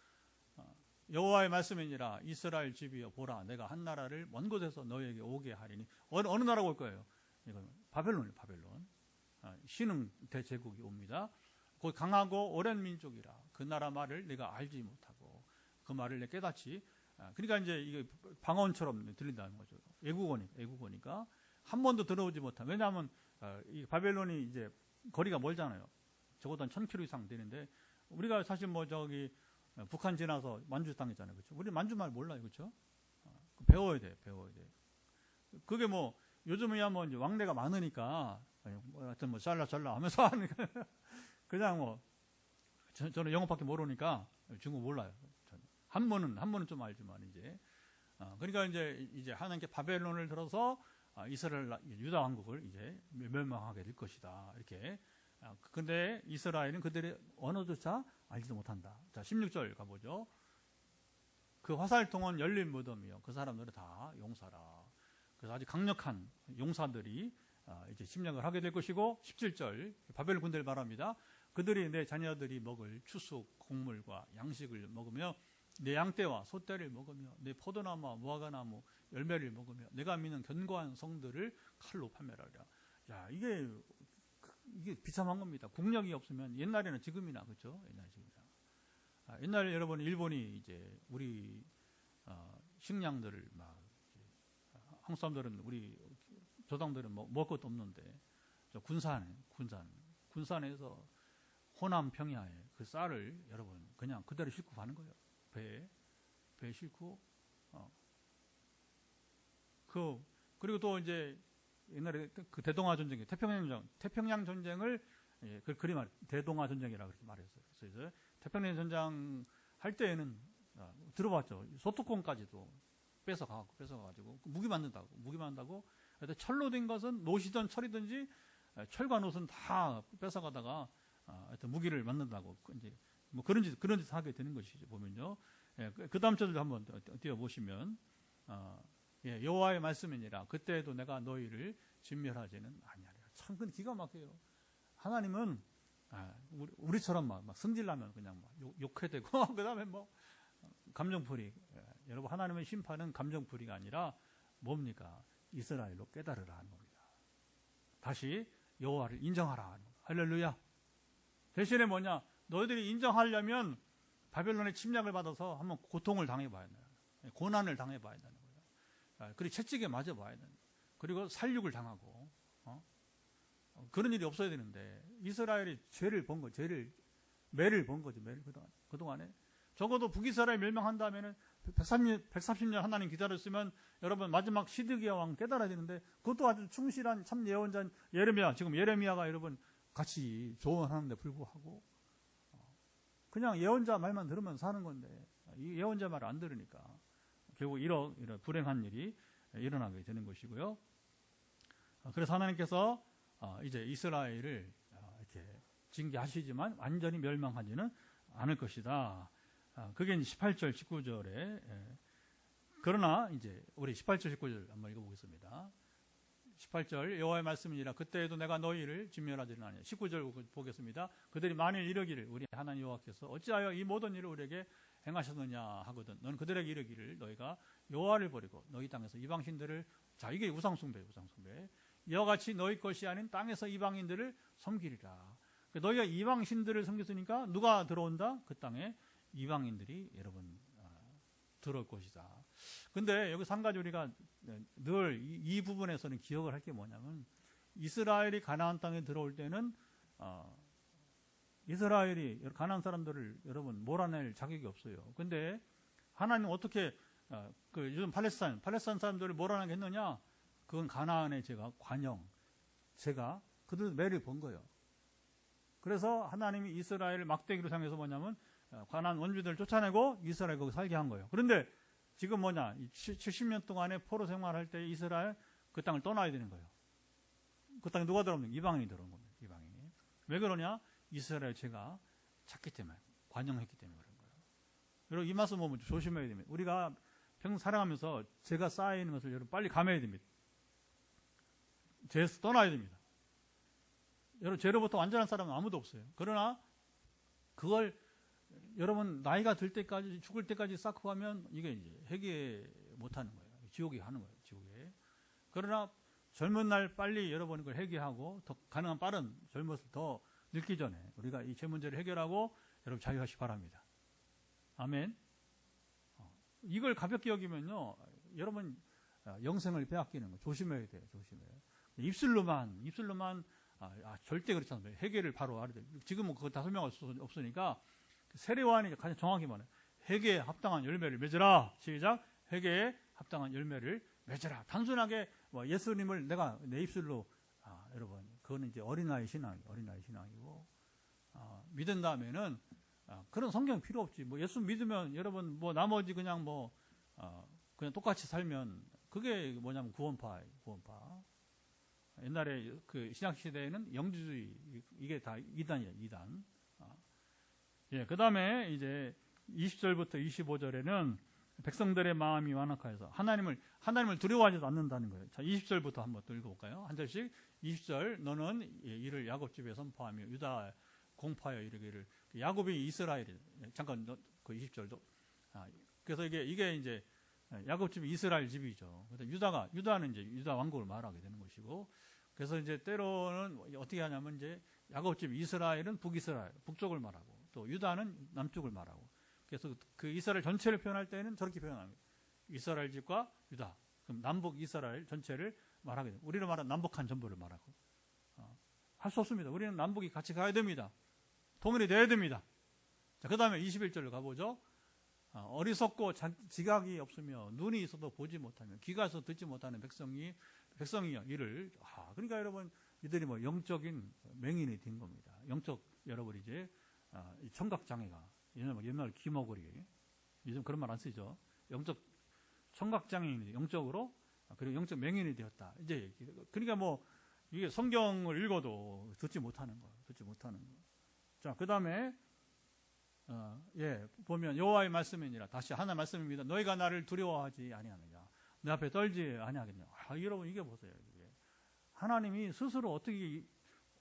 여호와의 말씀이니라 이스라엘 집이여 보라 내가 한 나라를 먼 곳에서 너에게 오게 하리니 어느 나라가 올 거예요? 이건 바벨론이에요. 바벨론. 신흥 대제국이 옵니다. 거기 강하고 오랜 민족이라 그 나라 말을 내가 알지 못하고 그 말을 내가 깨닫지. 그러니까 이제 이게 방언처럼 들린다는 거죠. 애국어니까 한 번도 들어오지 못한. 왜냐하면 이 바벨론이 이제 거리가 멀잖아요. 적어도 한 1000km 이상 되는데 우리가 사실 뭐 저기 북한 지나서 만주 당했잖아요. 그렇죠? 우리 만주 말 몰라요. 그렇죠? 배워야 돼. 그게 뭐 요즘이야 뭐 이제 왕래가 많으니까 하여튼 뭐 잘라 하면서 하니까 그냥 뭐 저는 영어밖에 모르니까 중국 몰라요. 한문은 좀 알지만 이제 그러니까 이제 하나님께 바벨론을 들어서 이스라엘 유다 왕국을 이제 멸망하게 될 것이다. 이렇게. 근데 이스라엘은 그들의 언어조차 알지도 못한다. 자, 16절 가보죠. 그 화살통은 열린 무덤이요. 그 사람들은 다 용사라. 그래서 아주 강력한 용사들이 이제 침략을 하게 될 것이고 17절 바벨론 군대를 말합니다. 그들이 내 자녀들이 먹을 추수 곡물과 양식을 먹으며 내 양떼와 소떼를 먹으며 내 포도나무와 무화과나무 열매를 먹으며 내가 믿는 견고한 성들을 칼로 판멸하리라. 야, 이게 비참한 겁니다. 국력이 없으면 옛날에는 지금이나 그렇죠? 옛날에 여러분 일본이 이제 우리 식량들을 막 한국 사람들은 우리 조상들은 먹을 것도 없는데 군산에서 호남 평야에 그 쌀을 여러분 그냥 그대로 싣고 가는 거예요. 배에 싣고 그리고 또 이제 옛날에 그 대동아 전쟁, 태평양 전쟁을 그리 말 대동아 전쟁이라 그렇게 말했어요. 그래서 태평양 전쟁 할 때에는 들어봤죠. 소뚜껑까지도 뺏어가지고 무기 만든다고. 그래서 철로 된 것은 노시든 철이든지 철과 노는 다 뺏어가다가 하여튼 무기를 만든다고 이제 뭐 그런 짓 하게 되는 것이죠. 보면요. 그 다음 절을 한번 띄워보시면 여호와의 말씀이니라 그때에도 내가 너희를 진멸하지는 아니하리라. 참 그건 기가 막혀요. 하나님은 우리처럼 막 승질나면 그냥 막 욕해대고 그다음에 뭐 감정풀이. 여러분 하나님의 심판은 감정풀이가 아니라 뭡니까? 이스라엘로 깨달으라 하는 겁니다. 다시 여호와를 인정하라 하는 겁니다. 할렐루야. 대신에 뭐냐? 너희들이 인정하려면 바벨론의 침략을 받아서 한번 고통을 당해봐야 된다. 고난을 당해봐야 된다는 거예요. 그리고 채찍에 맞아봐야 된다. 그리고 살육을 당하고 그런 일이 없어야 되는데 이스라엘이 죄를 본 거죠. 매를 본 거죠. 그동안에 적어도 북이스라엘 멸망한 다음에는 130년 하나님 기다렸으면 여러분 마지막 시드기야 왕 깨달아야 되는데 그것도 아주 충실한 참 예언자인 지금 예레미야가 여러분 같이 조언하는데 불구하고 그냥 예언자 말만 들으면 사는 건데 이 예언자 말을 안 들으니까 결국 이런 불행한 일이 일어나게 되는 것이고요. 그래서 하나님께서 이제 이스라엘을 이렇게 징계하시지만 완전히 멸망하지는 않을 것이다. 그게 이제 18절, 19절에 그러나 이제 우리 18절, 19절 한번 읽어보겠습니다. 18절 여호와의 말씀이니라 그때에도 내가 너희를 진멸하지는 아니하리라. 19절 보겠습니다. 그들이 만일 이르기를 우리 하나님 여호와께서 어찌하여 이 모든 일을 우리에게 행하셨느냐 하거든 넌 그들에게 이르기를 너희가 여호와를 버리고 너희 땅에서 이방신들을 자 이게 우상숭배 이와 같이 너희 것이 아닌 땅에서 이방인들을 섬기리라. 너희가 이방신들을 섬겼으니까 누가 들어온다? 그 땅에 이방인들이 여러분 들어올 것이다. 근데 여기서 한 가지 우리가 늘 이 부분에서는 기억을 할 게 뭐냐면 이스라엘이 가나안 땅에 들어올 때는 이스라엘이 가나안 사람들을 여러분 몰아낼 자격이 없어요. 근데 하나님 어떻게 요즘 팔레스타인 사람들을 몰아내게 했느냐? 그건 가나안의 제가 그들 매를 본 거예요. 그래서 하나님이 이스라엘을 막대기로 향해서 뭐냐면 가나안 원주민들을 쫓아내고 이스라엘 거기 살게 한 거예요. 그런데 지금 70년 동안의 포로 생활할 때 이스라엘 그 땅을 떠나야 되는 거예요. 그 땅에 누가 들어오면 이방인이 들어온 겁니다. 이방인이. 왜 그러냐? 이스라엘 죄가 작기 때문에 관영했기 때문에 그런 거예요. 여러분 이 말씀 보면 조심해야 됩니다. 우리가 평생 살아가면서 죄가 쌓여있는 것을 여러분 빨리 감해야 됩니다. 죄에서 떠나야 됩니다. 여러분 죄로부터 완전한 사람은 아무도 없어요. 그러나 그걸 여러분 나이가 들 때까지 죽을 때까지 쌓고 가면 이게 이제 회개 못하는 거예요. 지옥에 가는 거예요. 지옥에. 그러나 젊은 날 빨리 여러분 그걸 회개하고 더 가능한 빠른 젊어서 더 늙기 전에 우리가 이 죄 문제를 해결하고 여러분 자유하시기 바랍니다. 아멘. 이걸 가볍게 여기면요 여러분 영생을 빼앗기는 거 조심해야 돼요. 조심해요. 입술로만 절대 그렇지 않습니다. 회개를 바로 알아야 돼요. 지금은 그거 다 설명할 수 없으니까 세례요한이 가장 정확히 말해요. 회개에 합당한 열매를 맺으라. 시작. 회개에 합당한 열매를 맺으라. 단순하게 예수님을 내가 내 입술로 여러분 그거는 이제 어린아이 신앙이고 믿은 다음에는 그런 성경 필요 없지. 예수 믿으면 여러분 나머지 그냥 그냥 똑같이 살면 그게 뭐냐면 구원파. 옛날에 그 신약 시대에는 영주주의 이게 다 이단이에요. 이단. 예, 그다음에 이제 20절부터 25절에는 백성들의 마음이 완악하여서 하나님을 두려워하지도 않는다는 거예요. 자, 20절부터 한번 또 읽어볼까요? 한 절씩. 20절 너는 이를 야곱 집에 선포하며 유다 공파여 이르기를 야곱이 이스라엘이 잠깐 그 20절도 그래서 이게 이제 야곱 집이 이스라엘 집이죠. 유다는 이제 유다 왕국을 말하게 되는 것이고 그래서 이제 때로는 어떻게 하냐면 이제 야곱 집 이스라엘은 북이스라엘 북쪽을 말하고 또 유다는 남쪽을 말하고 그래서 그 이스라엘 전체를 표현할 때는 저렇게 표현합니다. 이스라엘 집과 유다. 그럼 남북 이스라엘 전체를 말하게 됩니다. 우리는 말하는 남북한 전부를 말하고. 할 수 없습니다. 우리는 남북이 같이 가야 됩니다. 통일이 돼야 됩니다. 자, 그 다음에 21절로 가보죠. 어리석고 지각이 없으며 눈이 있어도 보지 못하며 귀가 있어도 듣지 못하는 백성이여 이를. 그러니까 여러분 이들이 영적인 맹인이 된 겁니다. 영적 여러분 이제 청각장애가 옛날 귀머거리 요즘 그런 말 안 쓰죠. 영적 청각장애인이 영적으로 그리고 영적 맹인이 되었다. 이제 그러니까 이게 성경을 읽어도 듣지 못하는 거. 자, 그 다음에 보면 여호와의 말씀이니라. 다시 하나의 말씀입니다. 너희가 나를 두려워하지 아니하느냐. 내 앞에 떨지 아니하겠냐. 여러분 이게 보세요. 이게. 하나님이 스스로 어떻게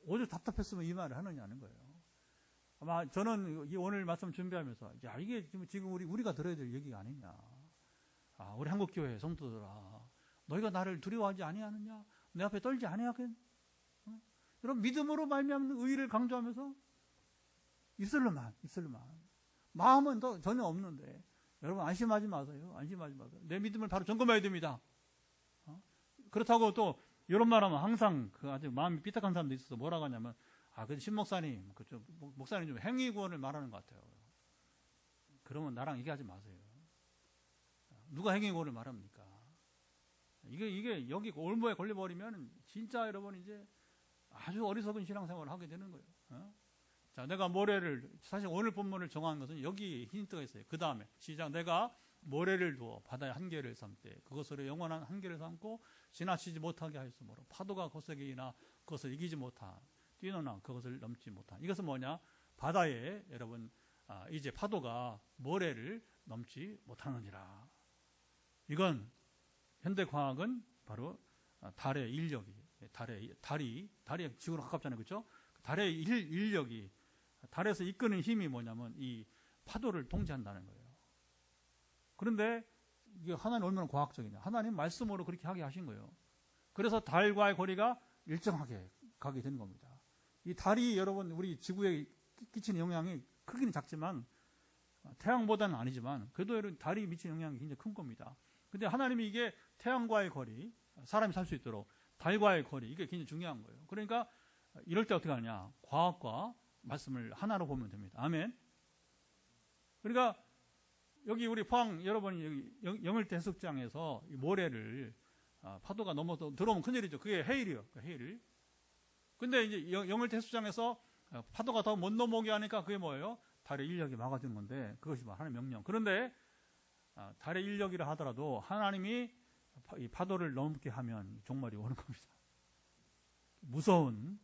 오죽 답답했으면 이 말을 하느냐는 거예요. 아마 저는 오늘 말씀 준비하면서 이게 지금 우리가 들어야 될 얘기가 아니냐. 우리 한국교회 성도들아, 너희가 나를 두려워하지 아니하느냐? 내 앞에 떨지 아니하겠? 여러분 믿음으로 말미암는 의를 강조하면서 입술로만 마음은 전혀 없는데 여러분 안심하지 마세요. 내 믿음을 바로 점검해야 됩니다. 그렇다고 또 이런 말하면 항상 아주 마음이 삐딱한 사람도 있어서 뭐라고 하냐면 그 신목사님, 목사님 좀 행위 구원을 말하는 것 같아요. 그러면 나랑 얘기하지 마세요. 누가 행위 구원을 말합니까? 이게 여기 올무에 걸려버리면 진짜 여러분 이제 아주 어리석은 신앙생활을 하게 되는 거예요. 자, 내가 사실 오늘 본문을 정한 것은 여기 힌트가 있어요. 그 다음에 시작. 내가 모래를 두어 바다의 한계를 삼되 그것으로 영원한 한계를 삼고 지나치지 못하게 하였으므로 파도가 거세기나 그것을 이기지 못한 뛰어나 그것을 넘지 못한. 이것은 뭐냐? 바다에 여러분 이제 파도가 모래를 넘지 못하느니라. 이건 현대 과학은 바로 달의 인력이 달이 지구로 가깝잖아요, 그렇죠? 달의 인력이 달에서 이끄는 힘이 뭐냐면 이 파도를 통제한다는 거예요. 그런데 이게 하나님 얼마나 과학적이냐? 하나님 말씀으로 그렇게 하게 하신 거예요. 그래서 달과의 거리가 일정하게 가게 되는 겁니다. 이 달이 여러분 우리 지구에 끼치는 영향이 크기는 작지만 태양보다는 아니지만 그래도 달이 미치는 영향이 굉장히 큰 겁니다. 근데 하나님이 이게 태양과의 거리, 사람이 살 수 있도록 달과의 거리, 이게 굉장히 중요한 거예요. 그러니까 이럴 때 어떻게 하느냐? 과학과 말씀을 하나로 보면 됩니다. 아멘. 그러니까 여기 우리 포항 여러분이 여기 영일대 해수욕장에서 이 모래를 파도가 넘어서 들어오면 큰일이죠. 그게 해일이에요. 해일. 근데 이제 영일대 해수욕장에서 파도가 더 못 넘어오게 하니까 그게 뭐예요? 달의 인력이 막아주는 건데 그것이 하나님의 명령. 그런데 달의 인력이라 하더라도 하나님이 이 파도를 넘게 하면 종말이 오는 겁니다. 무서운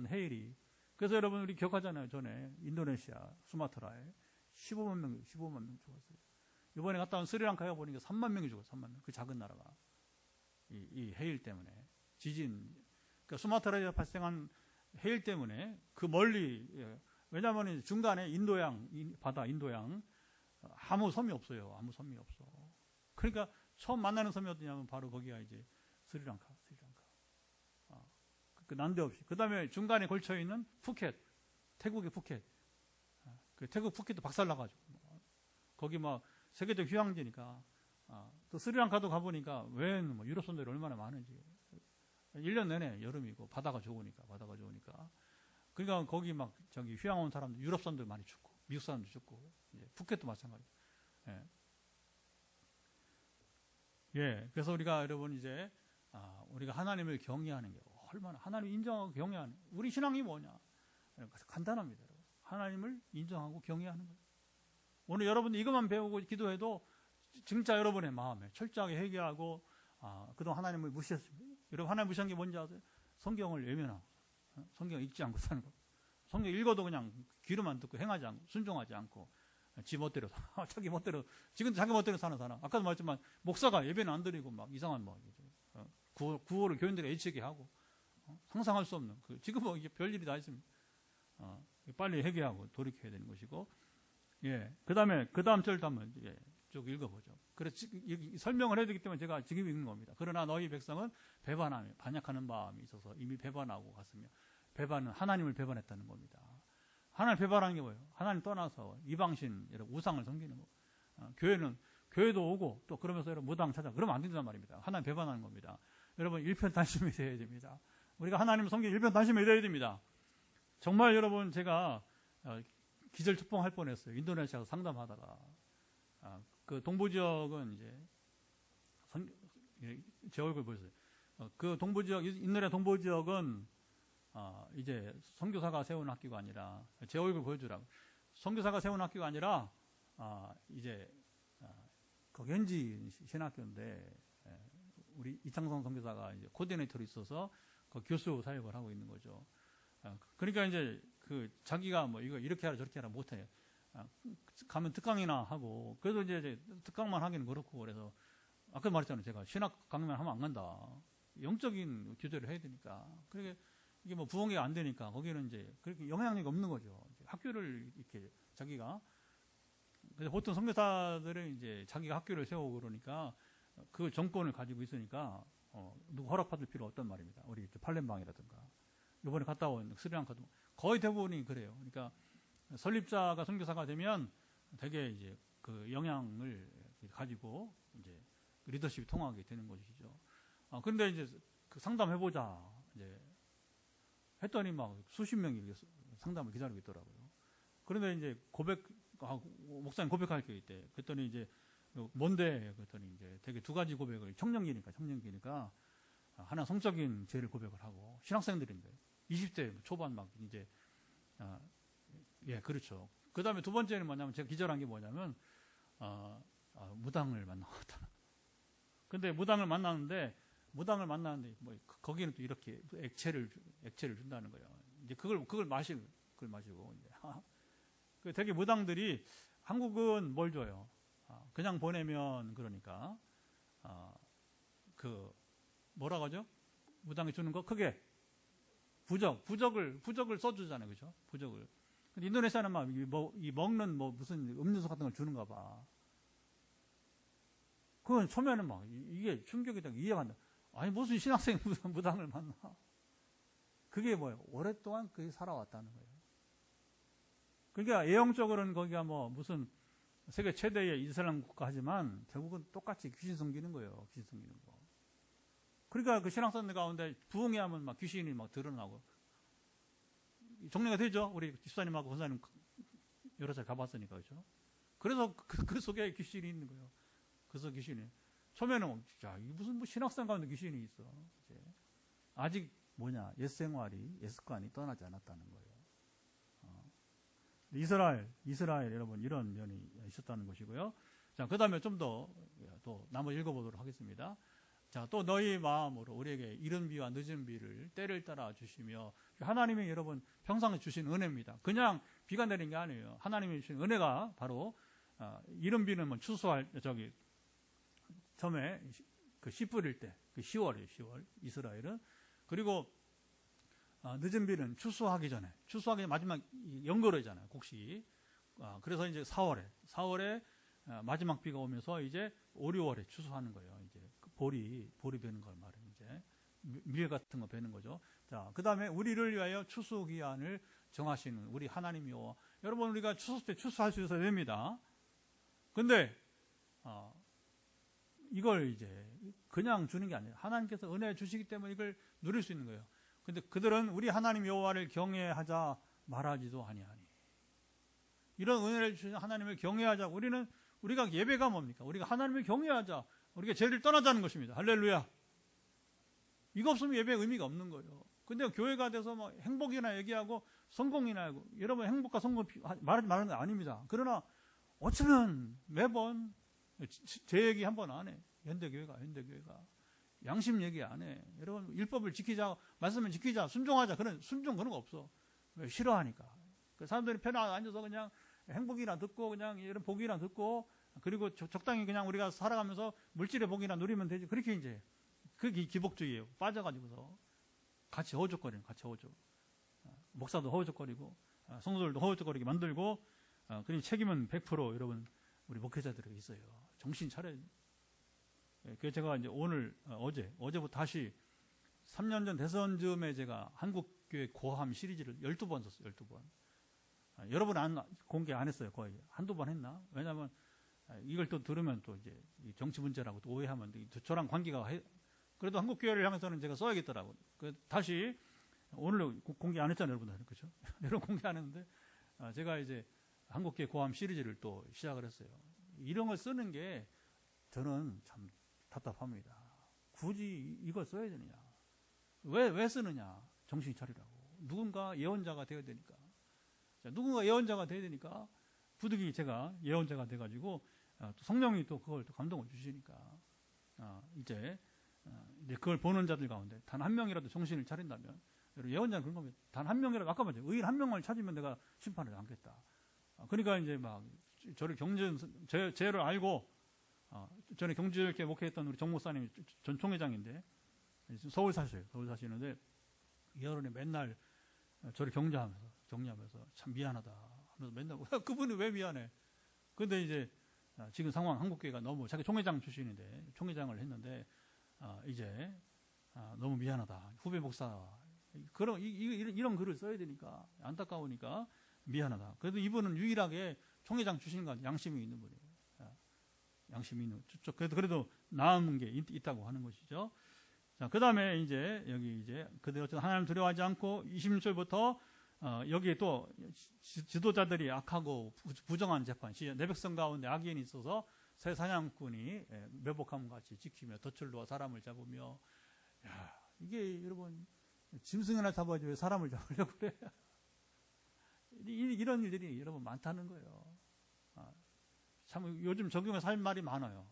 해일이. 그래서 여러분 우리 기억하잖아요. 전에 인도네시아 수마트라에 15만 명 죽었어요. 이번에 갔다 온 스리랑카에 보니까 3만 명이 죽었어요. 3만 명. 그 작은 나라가 이 해일 때문에 지진. 그러니까 수마트라에 발생한 해일 때문에 그 멀리 왜냐하면 중간에 바다 인도양 아무 섬이 없어요. 아무 섬이 없어. 그러니까 처음 만나는 섬이 어디냐면 바로 거기가 이제 스리랑카. 그 난데없이. 그 다음에 중간에 걸쳐 있는 푸켓, 태국의 푸켓. 그 태국 푸켓도 박살나가지고 거기 막 세계적 휴양지니까. 또 스리랑카도 가보니까 웬 유럽 선들이 얼마나 많은지. 1년 내내 여름이고 바다가 좋으니까. 그러니까 거기 막 저기 휴양 온 사람들, 유럽 사람들 많이 죽고, 미국 사람들 죽고, 이제 푸켓도 마찬가지. 예. 예. 그래서 우리가 여러분 이제 우리가 하나님을 경외하는 게 얼마나 하나님을 인정하고 경외하는 우리 신앙이 뭐냐? 간단합니다. 여러분. 하나님을 인정하고 경외하는 거예요. 오늘 여러분 이것만 배우고 기도해도 진짜 여러분의 마음에 철저하게 회개하고 그동안 하나님을 무시했습니다. 여러분 하나님 무시한 게 뭔지 아세요? 성경을 외면하고 성경 읽지 않고 사는 거. 성경 읽어도 그냥 귀로만 듣고 행하지 않고 순종하지 않고 지 멋대로 자기 멋대로 지금 자기 멋대로 사는 사람. 아까도 말했지만 목사가 예배는 안 드리고 막 이상한 구호를 교인들이 애치게 하고 상상할 수 없는 지금 이게 별일이 다 있습니다. 빨리 회개하고 돌이켜야 되는 것이고 예. 그 다음 절도 한번 쭉 읽어보죠. 그래서 설명을 해야 되기 때문에 제가 지금 읽는 겁니다. 그러나 너희 백성은 배반하며 반역하는 마음이 있어서 이미 배반하고 갔으며 배반은 하나님을 배반했다는 겁니다. 하나님 배반하는 게 뭐예요? 하나님 떠나서 이방신, 우상을 섬기는 거. 교회도 오고 또 그러면서 여러분 무당 찾아. 그러면 안 된단 말입니다. 하나님 배반하는 겁니다. 여러분 일편단심이 되어야 됩니다. 우리가 하나님을 섬기는 일편단심이 되어야 됩니다. 정말 여러분 제가 기절초풍할 뻔했어요. 인도네시아에서 상담하다가 그 동부 지역은 이제 제 얼굴 보세요. 그 동부 지역 인도네시아 동부 지역은 이제 선교사가 세운 학교가 아니라 제 얼굴 보여주라고. 선교사가 세운 학교가 아니라 이제 거기 현지 신학교인데 우리 이창성 선교사가 이제 코디네이터로 있어서 그 교수 사역을 하고 있는 거죠. 그러니까 이제 자기가 뭐 이거 이렇게 하라 저렇게 하라 못해요. 가면 특강이나 하고 그래도 이제 특강만 하기는 그렇고 그래서 아까 말했잖아요. 제가 신학 강의만 하면 안 간다. 영적인 교제를 해야 되니까. 그러게 이게 뭐 부흥회가 안 되니까 거기는 이제 그렇게 영향력이 없는 거죠. 학교를 이렇게 자기가 그래서 보통 선교사들은 이제 자기가 학교를 세우고 그러니까 그 정권을 가지고 있으니까 누구 허락받을 필요 없단 말입니다. 우리 팔렘방이라든가 이번에 갔다 온 스리랑카도 거의 대부분이 그래요. 그러니까 설립자가 선교사가 되면 되게 이제 그 영향을 가지고 이제 리더십이 통하게 되는 것이죠. 근데 이제 그 상담해보자 이제 했더니 막 수십 명이 상담을 기다리고 있더라고요. 그런데 이제 목사님 고백할 게 있대. 그랬더니 이제 뭔데? 그랬더니 이제 되게 두 가지 고백을 청년기니까 하나 성적인 죄를 고백을 하고 신학생들인데 20대 초반 막 이제 예 그렇죠. 그 다음에 두 번째는 뭐냐면 제가 기절한 게 뭐냐면 무당을 만나왔다. 근데 무당을 만났는데 뭐 거기는 또 이렇게 액체를 준다는 거예요. 이제 그걸 마시고 이제 되게 무당들이 한국은 뭘 줘요? 그냥 보내면 그러니까 그 뭐라고 하죠? 무당이 주는 거 크게 부적을 써주잖아요, 그죠? 부적을. 근데 인도네시아는 막 먹는 뭐 무슨 음료수 같은 걸 주는가 봐. 그건 처음에는 막 이게 충격이다 이해가 안 돼. 아니 무슨 신학생 무슨 무당을 만나? 그게 뭐예요? 오랫동안 그게 살아왔다는 거예요. 그러니까 예형적으로는 거기가 뭐 무슨 세계 최대의 이슬람 국가 하지만 결국은 똑같이 귀신 섬기는 거예요. 귀신 섬기는 거. 그러니까 그 신학생들 가운데 부흥회 하면 막 귀신이 막 드러나고 정리가 되죠. 우리 집사님하고 권사님 여러 차례 가봤으니까 그렇죠. 그래서 그 속에 귀신이 있는 거예요. 그래서 귀신이 처음에는 야, 이 무슨 뭐 신학생 가운데 귀신이 있어. 이제 아직 옛 생활이 옛 습관이 떠나지 않았다는 거예요. 이스라엘 여러분 이런 면이 있었다는 것이고요. 자, 그다음에 좀 더 또 나머지 읽어보도록 하겠습니다. 자, 또 너희 마음으로 우리에게 이른 비와 늦은 비를 때를 따라 주시며 하나님이 여러분 평상시 주신 은혜입니다. 그냥 비가 내린 게 아니에요. 하나님이 주신 은혜가 바로 이른 비는 뭐 추수할 처음에 그 씨 뿌릴 때 그 10월이에요. 10월 이스라엘은 그리고 늦은 비는 추수하기 전에 마지막 연거래잖아요. 곡식이. 그래서 이제 4월에 마지막 비가 오면서 이제 5, 6월에 추수하는 거예요. 이제 볼이 베는 걸 말해요. 이제 밀 같은 거 베는 거죠. 자, 그다음에 우리를 위하여 추수 기한을 정하시는 우리 하나님이요. 여러분 우리가 추수 때 추수할 수 있어야 됩니다. 근데 이걸 이제 그냥 주는 게 아니에요. 하나님께서 은혜 주시기 때문에 이걸 누릴 수 있는 거예요. 근데 그들은 우리 하나님 여호와를 경외하자 말하지도 아니하니. 이런 은혜를 주신 하나님을 경외하자. 우리가 예배가 뭡니까? 우리가 하나님을 경외하자. 우리가 죄를 떠나자는 것입니다. 할렐루야. 이거 없으면 예배의 의미가 없는 거예요. 근데 교회가 돼서 뭐 행복이나 얘기하고 성공이나 하고, 여러분 행복과 성공 말하는 거 아닙니다. 그러나 어쩌면 매번 제 얘기 한 번 안 해. 현대교회가 양심 얘기 안 해. 여러분 율법을 지키자, 말씀을 지키자, 순종하자. 그런 거 없어. 왜? 싫어하니까. 그 사람들이 편에 앉아서 그냥 행복이나 듣고, 그냥 이런 복이나 듣고, 그리고 적당히 그냥 우리가 살아가면서 물질의 복이나 누리면 되지. 그렇게 이제 그게 기복주의예요. 빠져가지고서 같이 허우적거리는, 목사도 허우적거리고, 성도들도 허우적거리게 만들고, 그리고 책임은 100% 여러분 우리 목회자들에게 있어요. 정신 차려야 돼요. 그래서 제가 이제 어제부터 다시 3년 전 대선 즈음에 제가 한국교회 고함 시리즈를 12번 썼어요. 12번. 여러분 공개 안 했어요. 거의 한두 번 했나? 왜냐하면 이걸 또 들으면 또 이제 정치 문제라고 또 오해하면 저랑 관계가 그래도 한국교회를 향해서는 제가 써야겠더라고요. 다시 오늘 공개 안 했잖아요. 여러분들. 그렇죠? 여러분 공개 안 했는데 제가 이제 한국교회 고함 시리즈를 또 시작을 했어요. 이런 걸 쓰는 게 저는 참 답답합니다. 굳이 이걸 써야 되느냐? 왜 쓰느냐? 정신 차리라고. 누군가 예언자가 되어야 되니까. 누군가 예언자가 되어야 되니까 부득이 제가 예언자가 돼가지고 또 성령이 또 그걸 또 감동을 주시니까 이제 그걸 보는 자들 가운데 단 한 명이라도 정신을 차린다면, 예언자는 그런 겁니다. 단 한 명이라도, 아까 말했죠. 의인 한 명을 찾으면 내가 심판을 안겠다. 그러니까 이제 막 저를 죄를 알고, 전에 경주교회 목회했던 우리 정 목사님이 전 총회장인데 서울 사시는데 여론에 맨날 저를 격려하면서 참 미안하다 하면서 맨날 그분이 왜 미안해? 근데 이제 지금 상황 한국교회가 너무, 자기 총회장 출신인데 총회장을 했는데 이제 너무 미안하다. 후배 목사 이런 글을 써야 되니까 안타까우니까 미안하다. 그래도 이분은 유일하게 총회장 출신과 양심이 있는 분이에요. 양심이 있는. 그래도 나은 게 있다고 하는 것이죠. 자, 그 다음에 이제 여기 이제 그들 어쨌든 하나님 두려워하지 않고 26절부터 여기에 또 지도자들이 악하고 부정한 재판, 내 백성 가운데 악인이 있어서 새 사냥꾼이 매복함 같이 지키며 덫을 사람을 잡으며, 이게 여러분 짐승이나 잡아야지 왜 사람을 잡으려고 그래? 이런 일들이 여러분 많다는 거예요. 참 요즘 적용해서 할 말이 많아요.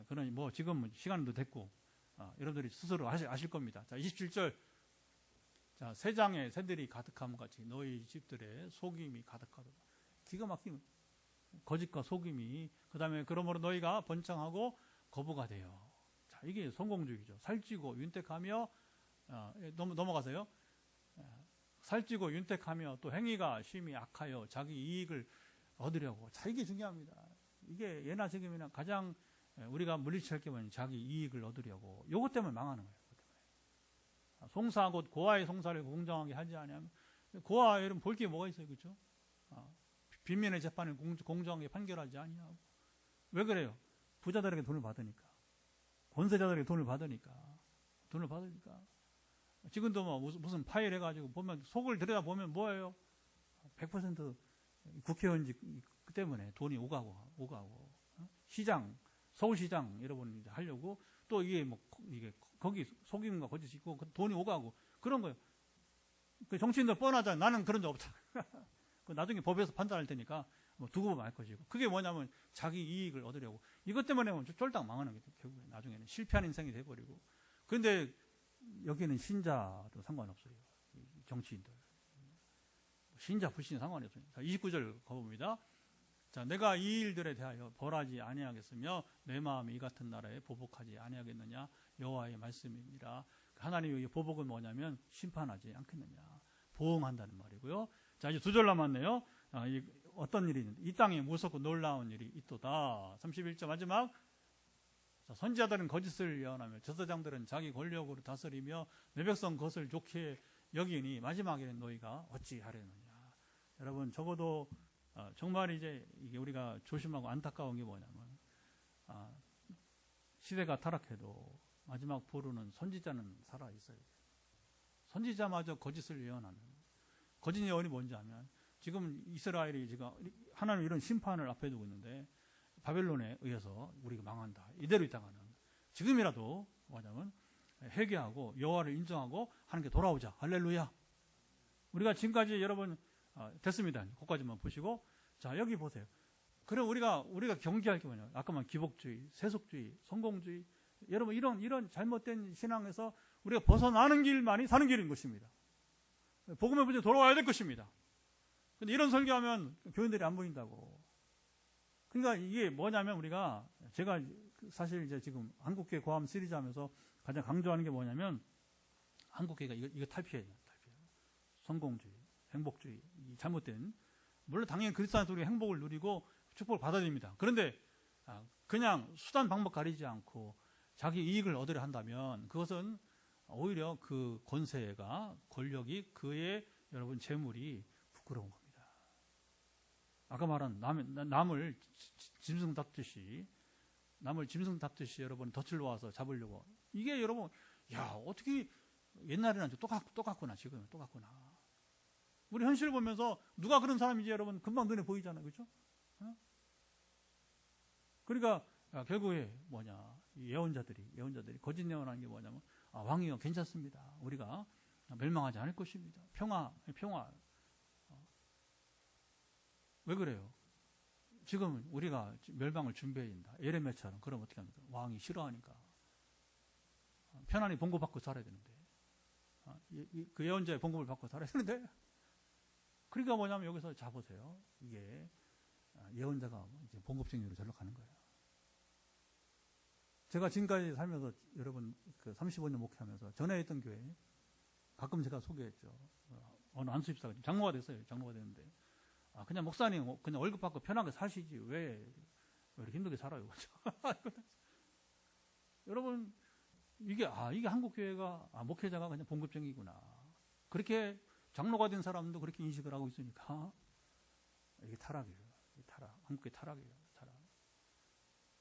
그러니 뭐 지금 시간도 됐고 여러분들이 스스로 아실 겁니다. 자, 27절. 자, 새장에 새들이 가득함 같이 너희 집들에 속임이 가득하도다. 기가 막힌 거짓과 속임이, 그 다음에 그러므로 너희가 번창하고 거부가 돼요. 자, 이게 성공주의죠. 살찌고 윤택하며, 넘어가세요. 살찌고 윤택하며 또 행위가 심히 악하여 자기 이익을 얻으려고. 자, 이게 중요합니다. 이게 예나 지금이나 가장 우리가 물리칠 게 뭐냐, 자기 이익을 얻으려고. 요것 때문에 망하는 거예요. 송사 곧 고아의 송사를 공정하게 하지 않으면, 고아 여러분 볼 게 뭐가 있어요, 그렇죠? 빈민의 재판을 공정하게 판결하지 아니하고. 왜 그래요? 부자들에게 돈을 받으니까, 권세자들에게 돈을 받으니까. 지금도 뭐 무슨 파일 해가지고 보면, 속을 들여다 보면 뭐예요? 100% 국회의원직 때문에 돈이 오가고, 시장, 서울시장 여러분 이제 하려고 또 이게 거기 속임과 거짓이 있고 돈이 오가고 그런 거예요. 그 정치인들 뻔하잖아요. 나는 그런 적 없다. 나중에 법에서 판단할 테니까 두고 보면 알 것이고. 그게 뭐냐면 자기 이익을 얻으려고. 이것 때문에 쫄딱 망하는 거죠. 결국에 나중에는 실패한 인생이 돼버리고. 그런데 여기는 신자도 상관없어요. 정치인들. 신자 불신 상관이 없어요. 자, 29절 가봅니다. 자, 내가 이 일들에 대하여 벌하지 아니하겠으며 내 마음이 이 같은 나라에 보복하지 아니하겠느냐, 여호와의 말씀입니다. 하나님의 보복은 뭐냐면 심판하지 않겠느냐, 보응한다는 말이고요. 자, 이제 2절 남았네요. 어떤 일이 있는데, 이 땅에 무섭고 놀라운 일이 있도다. 31절 마지막. 자, 선지자들은 거짓을 예언하며 제사장들은 자기 권력으로 다스리며 내 백성 것을 좋게 여기니 마지막에는 너희가 어찌 하려느냐. 여러분 적어도 정말 이제 이게 우리가 조심하고 안타까운 게 뭐냐면, 시대가 타락해도 마지막 보루는 선지자는 살아 있어요. 선지자마저 거짓을 예언하는. 거짓 예언이 뭔지 하면 지금 이스라엘이 지금 하나님 이런 심판을 앞에 두고 있는데 바벨론에 의해서 우리가 망한다. 이대로 있다가는 지금이라도 뭐냐면 회개하고 여호와를 인정하고 하나님께 돌아오자. 할렐루야. 우리가 지금까지 여러분 됐습니다. 거기까지만 보시고 자 여기 보세요. 그럼 우리가 경계할 게 뭐냐? 아까 말 기복주의, 세속주의, 성공주의 여러분 이런 잘못된 신앙에서 우리가 벗어나는 길만이 사는 길인 것입니다. 복음의 분에 돌아와야 될 것입니다. 근데 이런 설교하면 교인들이 안 보인다고. 그러니까 이게 뭐냐면 제가 사실 이제 지금 한국교회 고함 시리즈 하면서 가장 강조하는 게 뭐냐면 한국교회가 이거 탈피해야 돼요. 성공주의, 행복주의, 잘못된 물론 당연히 그리스도인들이 우리 행복을 누리고 축복을 받아야 됩니다. 그런데 그냥 수단 방법 가리지 않고 자기 이익을 얻으려 한다면 그것은 오히려 그 권력이 그의 여러분 재물이 부끄러운 겁니다. 아까 말한 남을 짐승 잡듯이 여러분 덫을 놓아서 잡으려고 이게 여러분 어떻게 옛날에는 똑같구나 지금은 똑같구나. 우리 현실을 보면서 누가 그런 사람인지 여러분 금방 눈에 보이잖아요. 그렇죠? 그러니까 결국에 예언자들이 거짓 예언하는 게 뭐냐면 왕이요 괜찮습니다. 우리가 멸망하지 않을 것입니다. 평화. 왜 그래요? 지금 우리가 멸망을 준비해야 된다. 예레미야처럼 그럼 어떻게 합니까? 왕이 싫어하니까 편안히 봉급받고 살아야 되는데 그 예언자의 봉급을 받고 살아야 되는데 그러니까 뭐냐면 여기서 잡으세요. 이게 예언자가 이제 봉급쟁이로 절로 가는 거예요. 제가 지금까지 살면서 여러분 35년 목회하면서 전에 있던 교회 가끔 제가 소개했죠. 어느 안수집사가 장로가 됐어요. 장로가 됐는데 그냥 목사님 그냥 월급 받고 편하게 사시지 왜 이렇게 힘들게 살아요. 여러분 이게 한국 교회가 목회자가 그냥 봉급쟁이구나. 그렇게 장로가 된 사람도 그렇게 인식을 하고 있으니까 이게 타락이에요. 한국교회 타락이에요. 타락.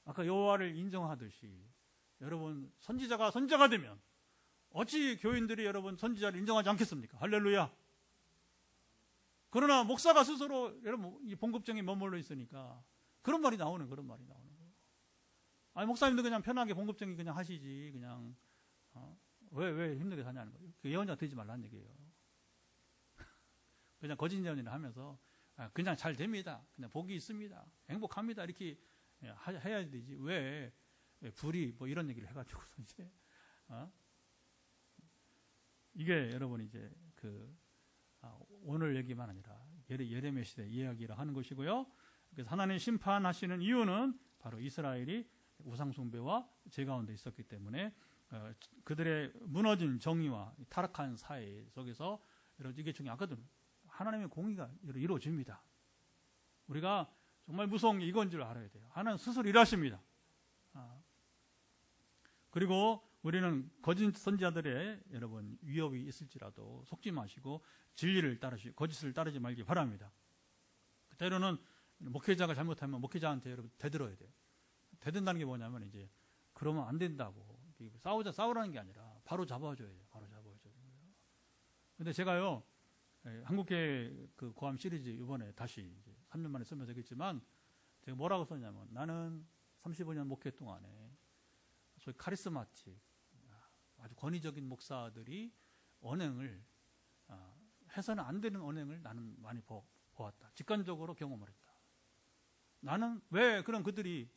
아까 여호와를 인정하듯이 여러분 선지자가 되면 어찌 교인들이 여러분 선지자를 인정하지 않겠습니까? 할렐루야. 그러나 목사가 스스로 여러분 이 봉급쟁이 머물러 있으니까 그런 말이 나오는 거예요. 목사님도 그냥 편하게 봉급쟁이 그냥 하시지 그냥 왜 힘들게 사냐는 거예요. 그 예언자 되지 말라는 얘기예요. 그냥 거짓 예언이나 하면서 그냥 잘 됩니다. 그냥 복이 있습니다. 행복합니다. 이렇게 해야 되지. 왜 불이 이런 얘기를 해가지고서 이제 이게 여러분 이제 오늘 얘기만 아니라 예레미야 시대 이야기를 하는 것이고요. 그래서 하나님 심판하시는 이유는 바로 이스라엘이 우상 숭배와 죄 가운데 있었기 때문에 그들의 무너진 정의와 타락한 사회 속에서 여러분 이게 중에 아까도 하나님의 공의가 이루어집니다. 우리가 정말 무서운 게 이건 줄 알아야 돼요. 하나님 스스로 일하십니다. 그리고 우리는 거짓 선지자들의 여러분 위협이 있을지라도 속지 마시고 진리를 따르시고 거짓을 따르지 말기 바랍니다. 때로는 목회자가 잘못하면 목회자한테 여러분 대들어야 돼요. 대든다는 게 뭐냐면 이제 그러면 안 된다고 싸우라는 게 아니라 바로 잡아줘야 돼요. 근데 제가요 한국계 고함 시리즈 이번에 다시 이제 3년 만에 쓰면서 했지만 제가 뭐라고 썼냐면 나는 35년 목회 동안에 소위 카리스마틱 아주 권위적인 목사들이 언행을 해서는 안 되는 언행을 나는 많이 보았다. 직관적으로 경험을 했다. 나는 왜 그런 그들이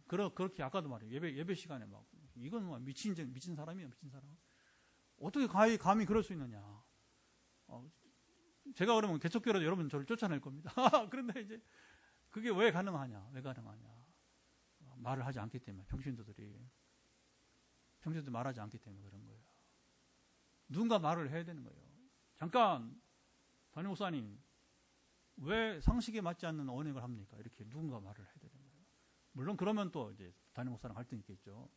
그렇게 아까도 말해요. 예배 시간에 막 이건 미친 사람이에요. 미친 사람. 어떻게 감히 그럴 수 있느냐. 제가 그러면 개척교회라도 여러분 저를 쫓아낼 겁니다. 그런데 이제 그게 왜 가능하냐? 말을 하지 않기 때문에 평신도들이 말하지 않기 때문에 그런 거예요. 누군가 말을 해야 되는 거예요. 잠깐 담임 목사님 왜 상식에 맞지 않는 언행을 합니까? 이렇게 누군가 말을 해야 되는 거예요. 물론 그러면 또 이제 담임 목사랑 갈등이 있겠죠.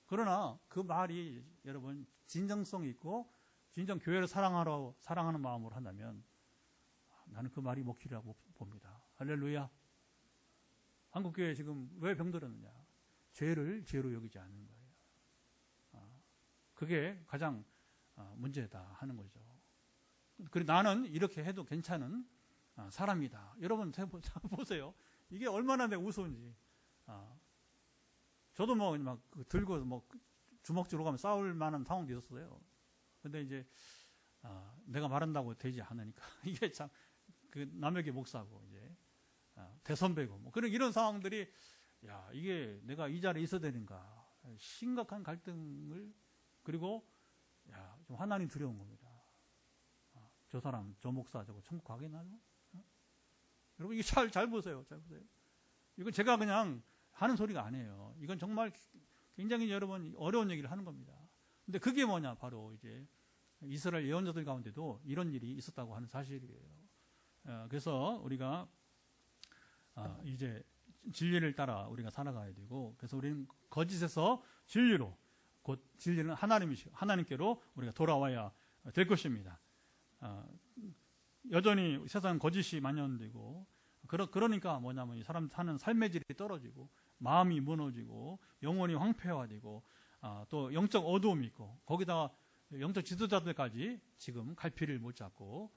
그러나 그 말이 여러분 진정성 있고 진정 교회를 사랑하는 마음으로 한다면 나는 그 말이 먹히리라고 봅니다. 할렐루야. 한국교회 지금 왜 병들었느냐? 죄를 죄로 여기지 않는 거예요. 그게 가장 문제다 하는 거죠. 그리고 나는 이렇게 해도 괜찮은 사람이다. 여러분 보세요. 이게 얼마나 내가 우스운지. 저도 뭐 막 들고 뭐 주먹질로 가면 싸울 만한 상황도 있었어요. 근데 이제 내가 말한다고 되지 않으니까 이게 참 그 남에게 목사고 이제 대선배고 뭐 그런 이런 상황들이 야 이게 내가 이 자리에 있어야 되는가 심각한 갈등을 그리고 야 좀 하나님 두려운 겁니다. 저 사람 저 목사 저거 천국 가겠나요? 여러분 이게 잘 보세요. 잘 보세요. 이건 제가 그냥 하는 소리가 아니에요. 이건 정말 굉장히 여러분 어려운 얘기를 하는 겁니다. 근데 그게 뭐냐 바로 이제 이스라엘 예언자들 가운데도 이런 일이 있었다고 하는 사실이에요. 그래서 우리가 이제 진리를 따라 우리가 살아가야 되고 그래서 우리는 거짓에서 진리로 곧 진리는 하나님께로 우리가 돌아와야 될 것입니다. 여전히 세상 거짓이 만연되고 그러니까 뭐냐면 이 사람 사는 삶의 질이 떨어지고 마음이 무너지고 영혼이 황폐화되고 또 영적 어두움이 있고 거기다가 영적 지도자들까지 지금 갈피를 못 잡고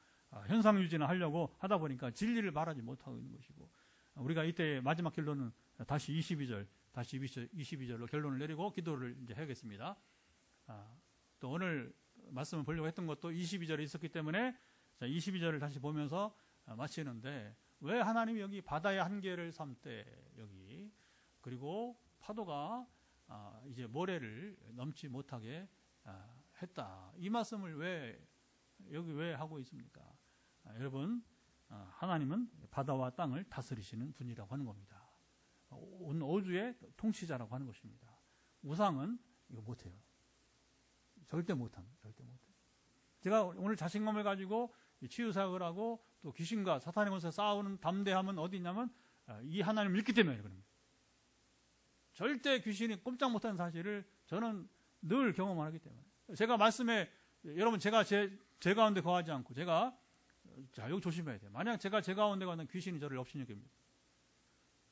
현상 유지를 하려고 하다 보니까 진리를 말하지 못하고 있는 것이고 우리가 이때 마지막 결론은 다시 22절로 결론을 내리고 기도를 이제 해야겠습니다. 또 오늘 말씀을 보려고 했던 것도 22절에 있었기 때문에 22절을 다시 보면서 마치는데 왜 하나님이 여기 바다의 한계를 삼때 여기 그리고 파도가 이제 모래를 넘지 못하게 했다. 이 말씀을 왜 하고 있습니까? 여러분 하나님은 바다와 땅을 다스리시는 분이라고 하는 겁니다. 온 우주의 통치자라고 하는 것입니다. 우상은 이거 못해요. 절대 못합니다. 절대 못해요. 제가 오늘 자신감을 가지고 치유사역을 하고 또 귀신과 사탄의 것에 싸우는 담대함은 어디 있냐면 이 하나님을 믿기 때문에 그럽니다. 절대 귀신이 꼼짝 못하는 사실을 저는 늘 경험하기 때문에 제가 말씀에 여러분 제가 제 가운데 거하지 않고 제가 자 여기 조심해야 돼요. 만약 제가 제 가운데 거하면 귀신이 저를 업신여깁니다.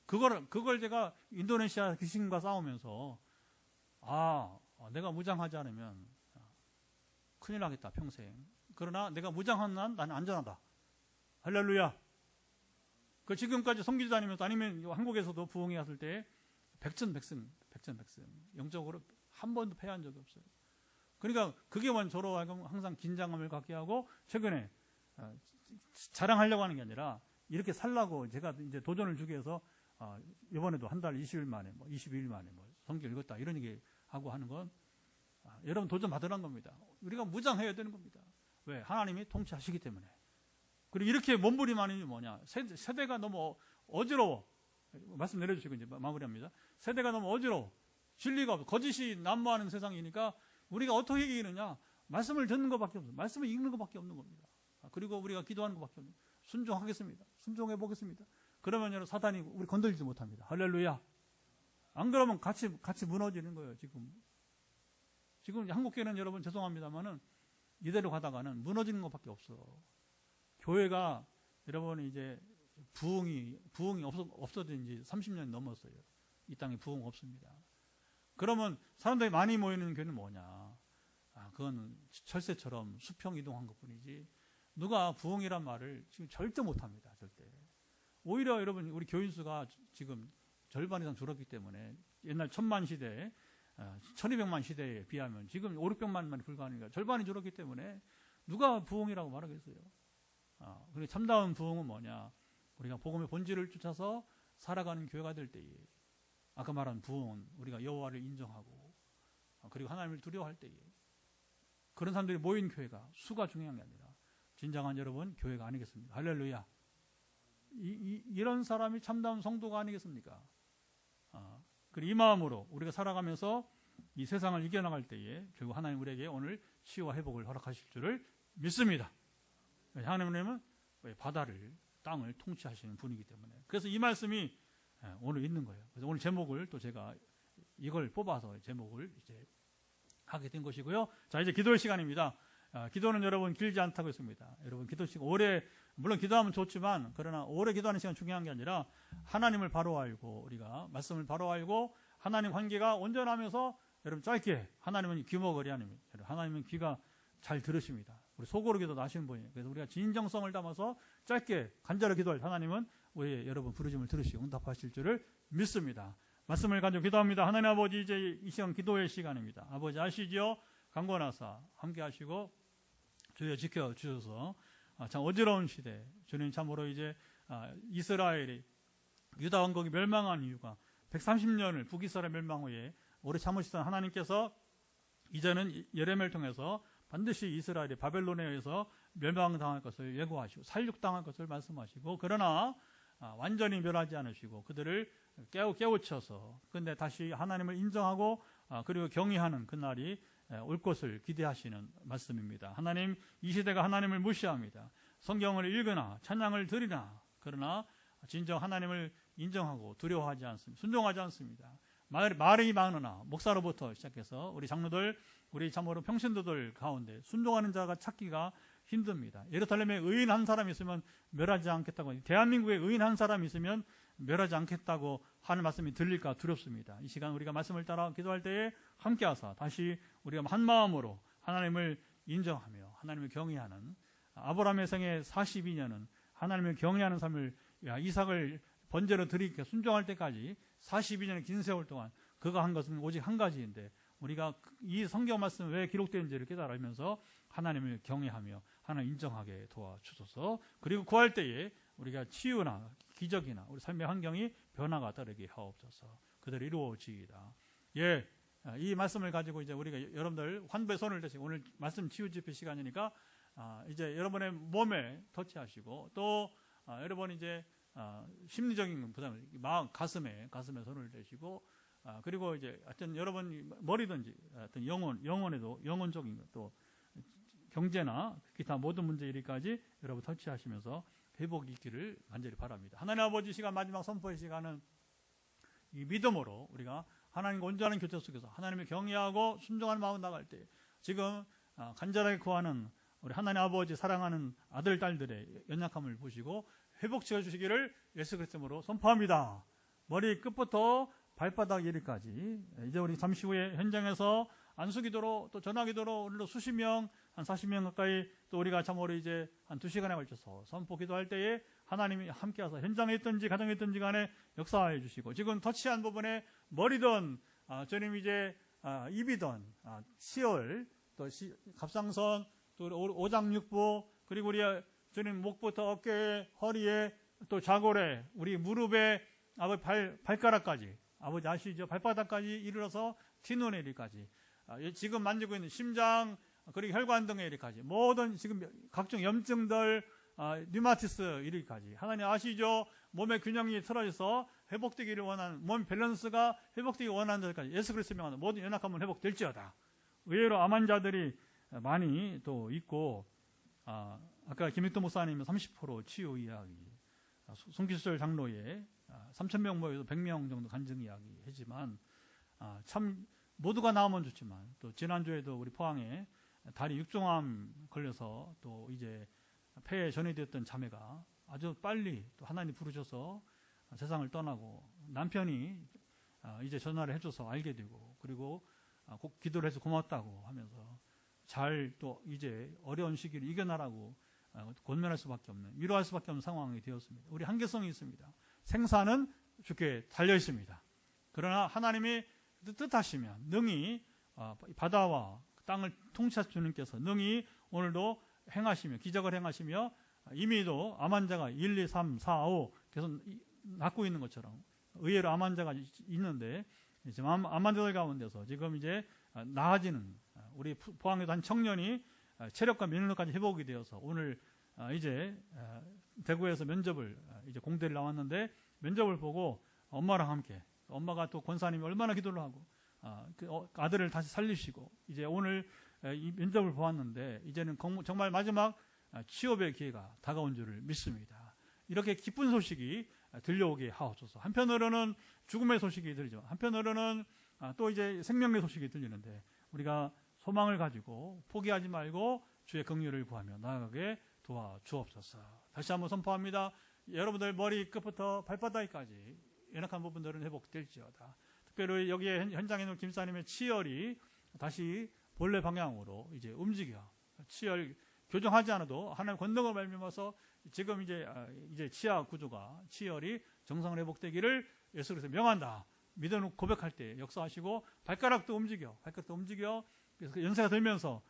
그걸 제가 인도네시아 귀신과 싸우면서 내가 무장하지 않으면 큰일 나겠다 평생. 그러나 내가 무장한 난 나는 안전하다. 할렐루야. 그 지금까지 성기도 다니면서 아니면 한국에서도 부흥회 왔을 때 백전백승 영적으로 한 번도 패한 적이 없어요. 그러니까 그게 저로 항상 긴장감을 갖게 하고 최근에 자랑하려고 하는 게 아니라 이렇게 살라고 제가 이제 도전을 주기 위해서 이번에도 한 달 20일 만에 22일 만에 성경 읽었다 이런 얘기 하고 하는 건 여러분 도전 받으라는 겁니다. 우리가 무장해야 되는 겁니다. 왜? 하나님이 통치하시기 때문에. 그리고 이렇게 몸부림하는 게 뭐냐? 세대가 너무 어지러워. 말씀 내려주시고 이제 마무리합니다. 세대가 너무 어지러워. 진리가 없어. 거짓이 난무하는 세상이니까 우리가 어떻게 이기느냐? 말씀을 듣는 것밖에 없어요. 말씀을 읽는 것밖에 없는 겁니다. 그리고 우리가 기도하는 것밖에 없는 거예요. 순종하겠습니다. 순종해 보겠습니다. 그러면 여러분 사탄이 우리 건들지 못합니다. 할렐루야. 안 그러면 같이 무너지는 거예요. 지금 한국교회는 여러분 죄송합니다만은 이대로 가다가는 무너지는 것밖에 없어. 교회가 여러분 이제 부흥이 없어진 지 30년이 넘었어요. 이 땅에 부흥 없습니다. 그러면 사람들이 많이 모이는 교회는 뭐냐? 그건 철새처럼 수평 이동한 것뿐이지. 누가 부흥이란 말을 지금 절대 못합니다. 절대. 오히려 여러분 우리 교인 수가 지금 절반 이상 줄었기 때문에 옛날 1000만 시대에 1200만 시대에 비하면 지금 500~600만만이 불과하니까 절반이 줄었기 때문에 누가 부흥이라고 말하겠어요. 그리고 참다운 부흥은 뭐냐? 우리가 복음의 본질을 쫓아서 살아가는 교회가 될 때에 아까 말한 부흥은 우리가 여호와를 인정하고 그리고 하나님을 두려워할 때에 그런 사람들이 모인 교회가 수가 중요한 게 아니라 진정한 여러분 교회가 아니겠습니까? 할렐루야. 이런 사람이 참다운 성도가 아니겠습니까? 그리고 이 마음으로 우리가 살아가면서 이 세상을 이겨나갈 때에 결국 하나님 우리에게 오늘 치유와 회복을 허락하실 줄을 믿습니다. 하나님은 바다를 땅을 통치하시는 분이기 때문에 그래서 이 말씀이 오늘 있는 거예요. 그래서 오늘 제목을 또 제가 이걸 뽑아서 제목을 이제 하게 된 것이고요. 자 이제 기도의 시간입니다. 기도는 여러분 길지 않다고 했습니다. 여러분 기도 시간 오래 물론 기도하면 좋지만 그러나 오래 기도하는 시간 중요한 게 아니라 하나님을 바로 알고 우리가 말씀을 바로 알고 하나님 관계가 온전하면서 여러분 짧게 하나님은 귀머거리 아닙니다. 하나님은 귀가 잘 들으십니다. 우리 속으로 기도 나시는 분이에요. 그래서 우리가 진정성을 담아서 짧게 간절히 기도할 하나님은 우리 여러분 부르심을 들으시고 응답하실 줄을 믿습니다. 말씀을 가지고 기도합니다. 하나님 아버지, 이제 이 시간 기도의 시간입니다. 아버지 아시지요? 강권하사 함께 하시고 주여 지켜주셔서 참 어지러운 시대, 주님 참으로 이제 이스라엘이 유다 왕국이 멸망한 이유가 130년을 북이스라엘 멸망 후에 오래 참으시던 하나님께서 이제는 예레미야를 통해서 반드시 이스라엘이 바벨론에 의해서 멸망당할 것을 예고하시고 살육당할 것을 말씀하시고, 그러나 완전히 멸하지 않으시고 그들을 깨우쳐서 근데 다시 하나님을 인정하고 그리고 경외하는 그날이 올 것을 기대하시는 말씀입니다. 하나님, 이 시대가 하나님을 무시합니다. 성경을 읽으나 찬양을 드리나 그러나 진정 하나님을 인정하고 두려워하지 않습니다. 순종하지 않습니다. 말이 많으나 목사로부터 시작해서 우리 장로들, 우리 참으로 평신도들 가운데 순종하는 자가 찾기가 힘듭니다. 예루살렘에 의인 한 사람 있으면 멸하지 않겠다고, 대한민국에 의인 한 사람 있으면 멸하지 않겠다고 하는 말씀이 들릴까 두렵습니다. 이 시간 우리가 말씀을 따라 기도할 때에 함께 하사 다시 우리가 한 마음으로 하나님을 인정하며 하나님을 경외하는, 아브라함의 생애 42년은 하나님을 경외하는 삶을, 이삭을 번제로 드리게 순종할 때까지 42년의 긴 세월 동안 그가 한 것은 오직 한 가지인데, 우리가 이 성경 말씀 왜 기록되는지를 깨달으면서 하나님을 경외하며 하나님 인정하게 도와주소서. 그리고 구할 때에 우리가 치유나 기적이나 우리 삶의 환경이 변화가 따르게 하옵소서. 그대로 이루어지이다. 예, 이 말씀을 가지고 이제 우리가 여러분들 환부의 손을 대시고, 오늘 말씀 치유 집회 시간이니까 이제 여러분의 몸에 터치하시고, 또 여러분 이제 심리적인 부담을 가슴에 손을 대시고, 그리고 이제 하여튼 여러분 머리든지 하여튼 영혼에도 영혼적인 것도 경제나 기타 모든 문제 일까지 여러분 터치하시면서 회복이 있기를 간절히 바랍니다. 하나님 아버지, 시간 마지막 선포의 시간은 이 믿음으로 우리가 하나님과 온전한 교제 속에서 하나님을 경외하고 순종하는 마음 나갈 때 지금 간절하게 구하는 우리 하나님 아버지 사랑하는 아들 딸들의 연약함을 보시고 회복시켜 주시기를 예수 그리스도로 선포합니다. 머리 끝부터 발바닥 이르까지. 이제 우리 잠시 후에 현장에서 안수기도로 또 전화기도로 오늘도 수십 명, 한 40명 가까이 또 우리가 참으로 이제 한 2시간에 걸쳐서 선포 기도할 때에 하나님이 함께하서 현장에 있든지 가정에 있든지 간에 역사해 주시고, 지금 터치한 부분에 머리든 주님 이제 입이든 치열 또 갑상선 또 오장육부, 그리고 우리 주님 목부터 어깨에 허리에 또 좌골에 우리 무릎에 아버지 발가락까지, 아버지 아시죠? 발바닥까지 이르러서 티눈에 이르기까지, 지금 만지고 있는 심장 그리고 혈관 등에 이르기까지 모든 지금 각종 염증들, 류마티스 이르기까지 하나님 아시죠? 몸의 균형이 틀어져서 회복되기를 원하는, 몸 밸런스가 회복되기 원하는 데까지 예수 그리스도의 명하는 모든 연약함은 회복될지어다. 의외로 암 환자들이 많이 또 있고, 아까 김익도 목사님은 30% 치유 이야기, 송기철 장로의 3,000명 모여서 100명 정도 간증 이야기 했지만, 참 모두가 나오면 좋지만, 또 지난주에도 우리 포항에 다리 육종암 걸려서 또 이제 폐에 전이되었던 자매가 아주 빨리 또 하나님 부르셔서 세상을 떠나고, 남편이 이제 전화를 해줘서 알게 되고, 그리고 꼭 기도를 해서 고맙다고 하면서 잘 또 이제 어려운 시기를 이겨나라고 권면할 수밖에 없는, 위로할 수밖에 없는 상황이 되었습니다. 우리 한계성이 있습니다. 생사는 주께 달려 있습니다. 그러나 하나님이 뜻하시면 능히 바다와 땅을 통치하신 주님께서 능히 오늘도 행하시며 기적을 행하시며, 이미도 암 환자가 1, 2, 3, 4, 5 계속 낳고 있는 것처럼 의외로 암 환자가 있는데, 지금 암 환자들 가운데서 지금 이제 나아지는, 우리 포항에도 한 청년이 체력과 면역력까지 회복이 되어서 오늘 이제 대구에서 면접을 이제 공대를 나왔는데, 면접을 보고 엄마랑 함께, 엄마가 또 권사님이 얼마나 기도를 하고 그 아들을 다시 살리시고, 이제 오늘 이 면접을 보았는데 이제는 정말 마지막 취업의 기회가 다가온 줄을 믿습니다. 이렇게 기쁜 소식이 들려오게 하옵소서. 한편으로는 죽음의 소식이 들리죠. 한편으로는 또 이제 생명의 소식이 들리는데, 우리가 소망을 가지고 포기하지 말고 주의 긍휼을 구하며 나아가게 도와주옵소서. 다시 한번 선포합니다. 여러분들 머리 끝부터 발바닥까지 연약한 부분들은 회복될지어다. 특별히 특별히 여기에 현장에 있는 김사님의 치열이 다시 본래 방향으로 이제 움직여. 치열 교정하지 않아도 하나님의 권능을 말미암아서 지금 이제 치아 구조가 치열이 정상 회복되기를 예수 그리스도 명한다. 믿어 고백할 때 역사하시고 발가락도 움직여. 그래서 연세가 들면서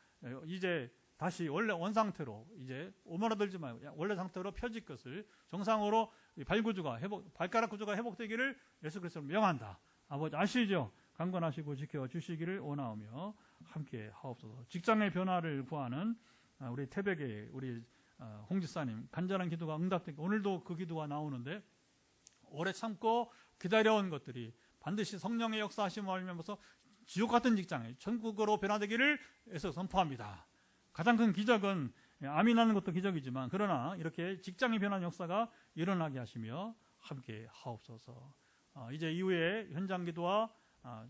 이제 다시 원래 원상태로 이제 오므라들지 말고 원래 상태로 펴질 것을 정상으로 발가락 구조가 회복되기를 예수 그리스도로 명한다. 아버지 아시죠? 강건하시고 지켜주시기를 원하오며 함께 하옵소서. 직장의 변화를 구하는 우리 태백의 우리 홍 지사님 간절한 기도가 응답되기, 오늘도 그 기도가 나오는데 오래 참고 기다려온 것들이 반드시 성령의 역사하심을 알면서 지옥 같은 직장에 천국으로 변화되기를 애써 선포합니다. 가장 큰 기적은 암이 나는 것도 기적이지만 그러나 이렇게 직장이 변하는 역사가 일어나게 하시며 함께 하옵소서. 이제 이후에 현장 기도와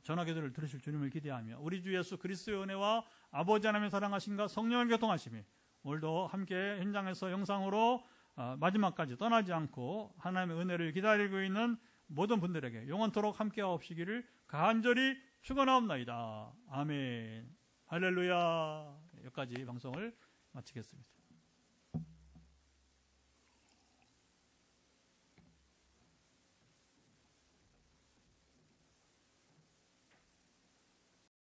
전화 기도를 들으실 주님을 기대하며 우리 주 예수 그리스도의 은혜와 아버지 하나님의 사랑하심과 성령의 교통하심이 오늘도 함께 현장에서 영상으로 마지막까지 떠나지 않고 하나님의 은혜를 기다리고 있는 모든 분들에게 영원토록 함께 하옵시기를 간절히 축원하옵나이다. 아멘. 할렐루야. 여기까지 방송을 마치겠습니다.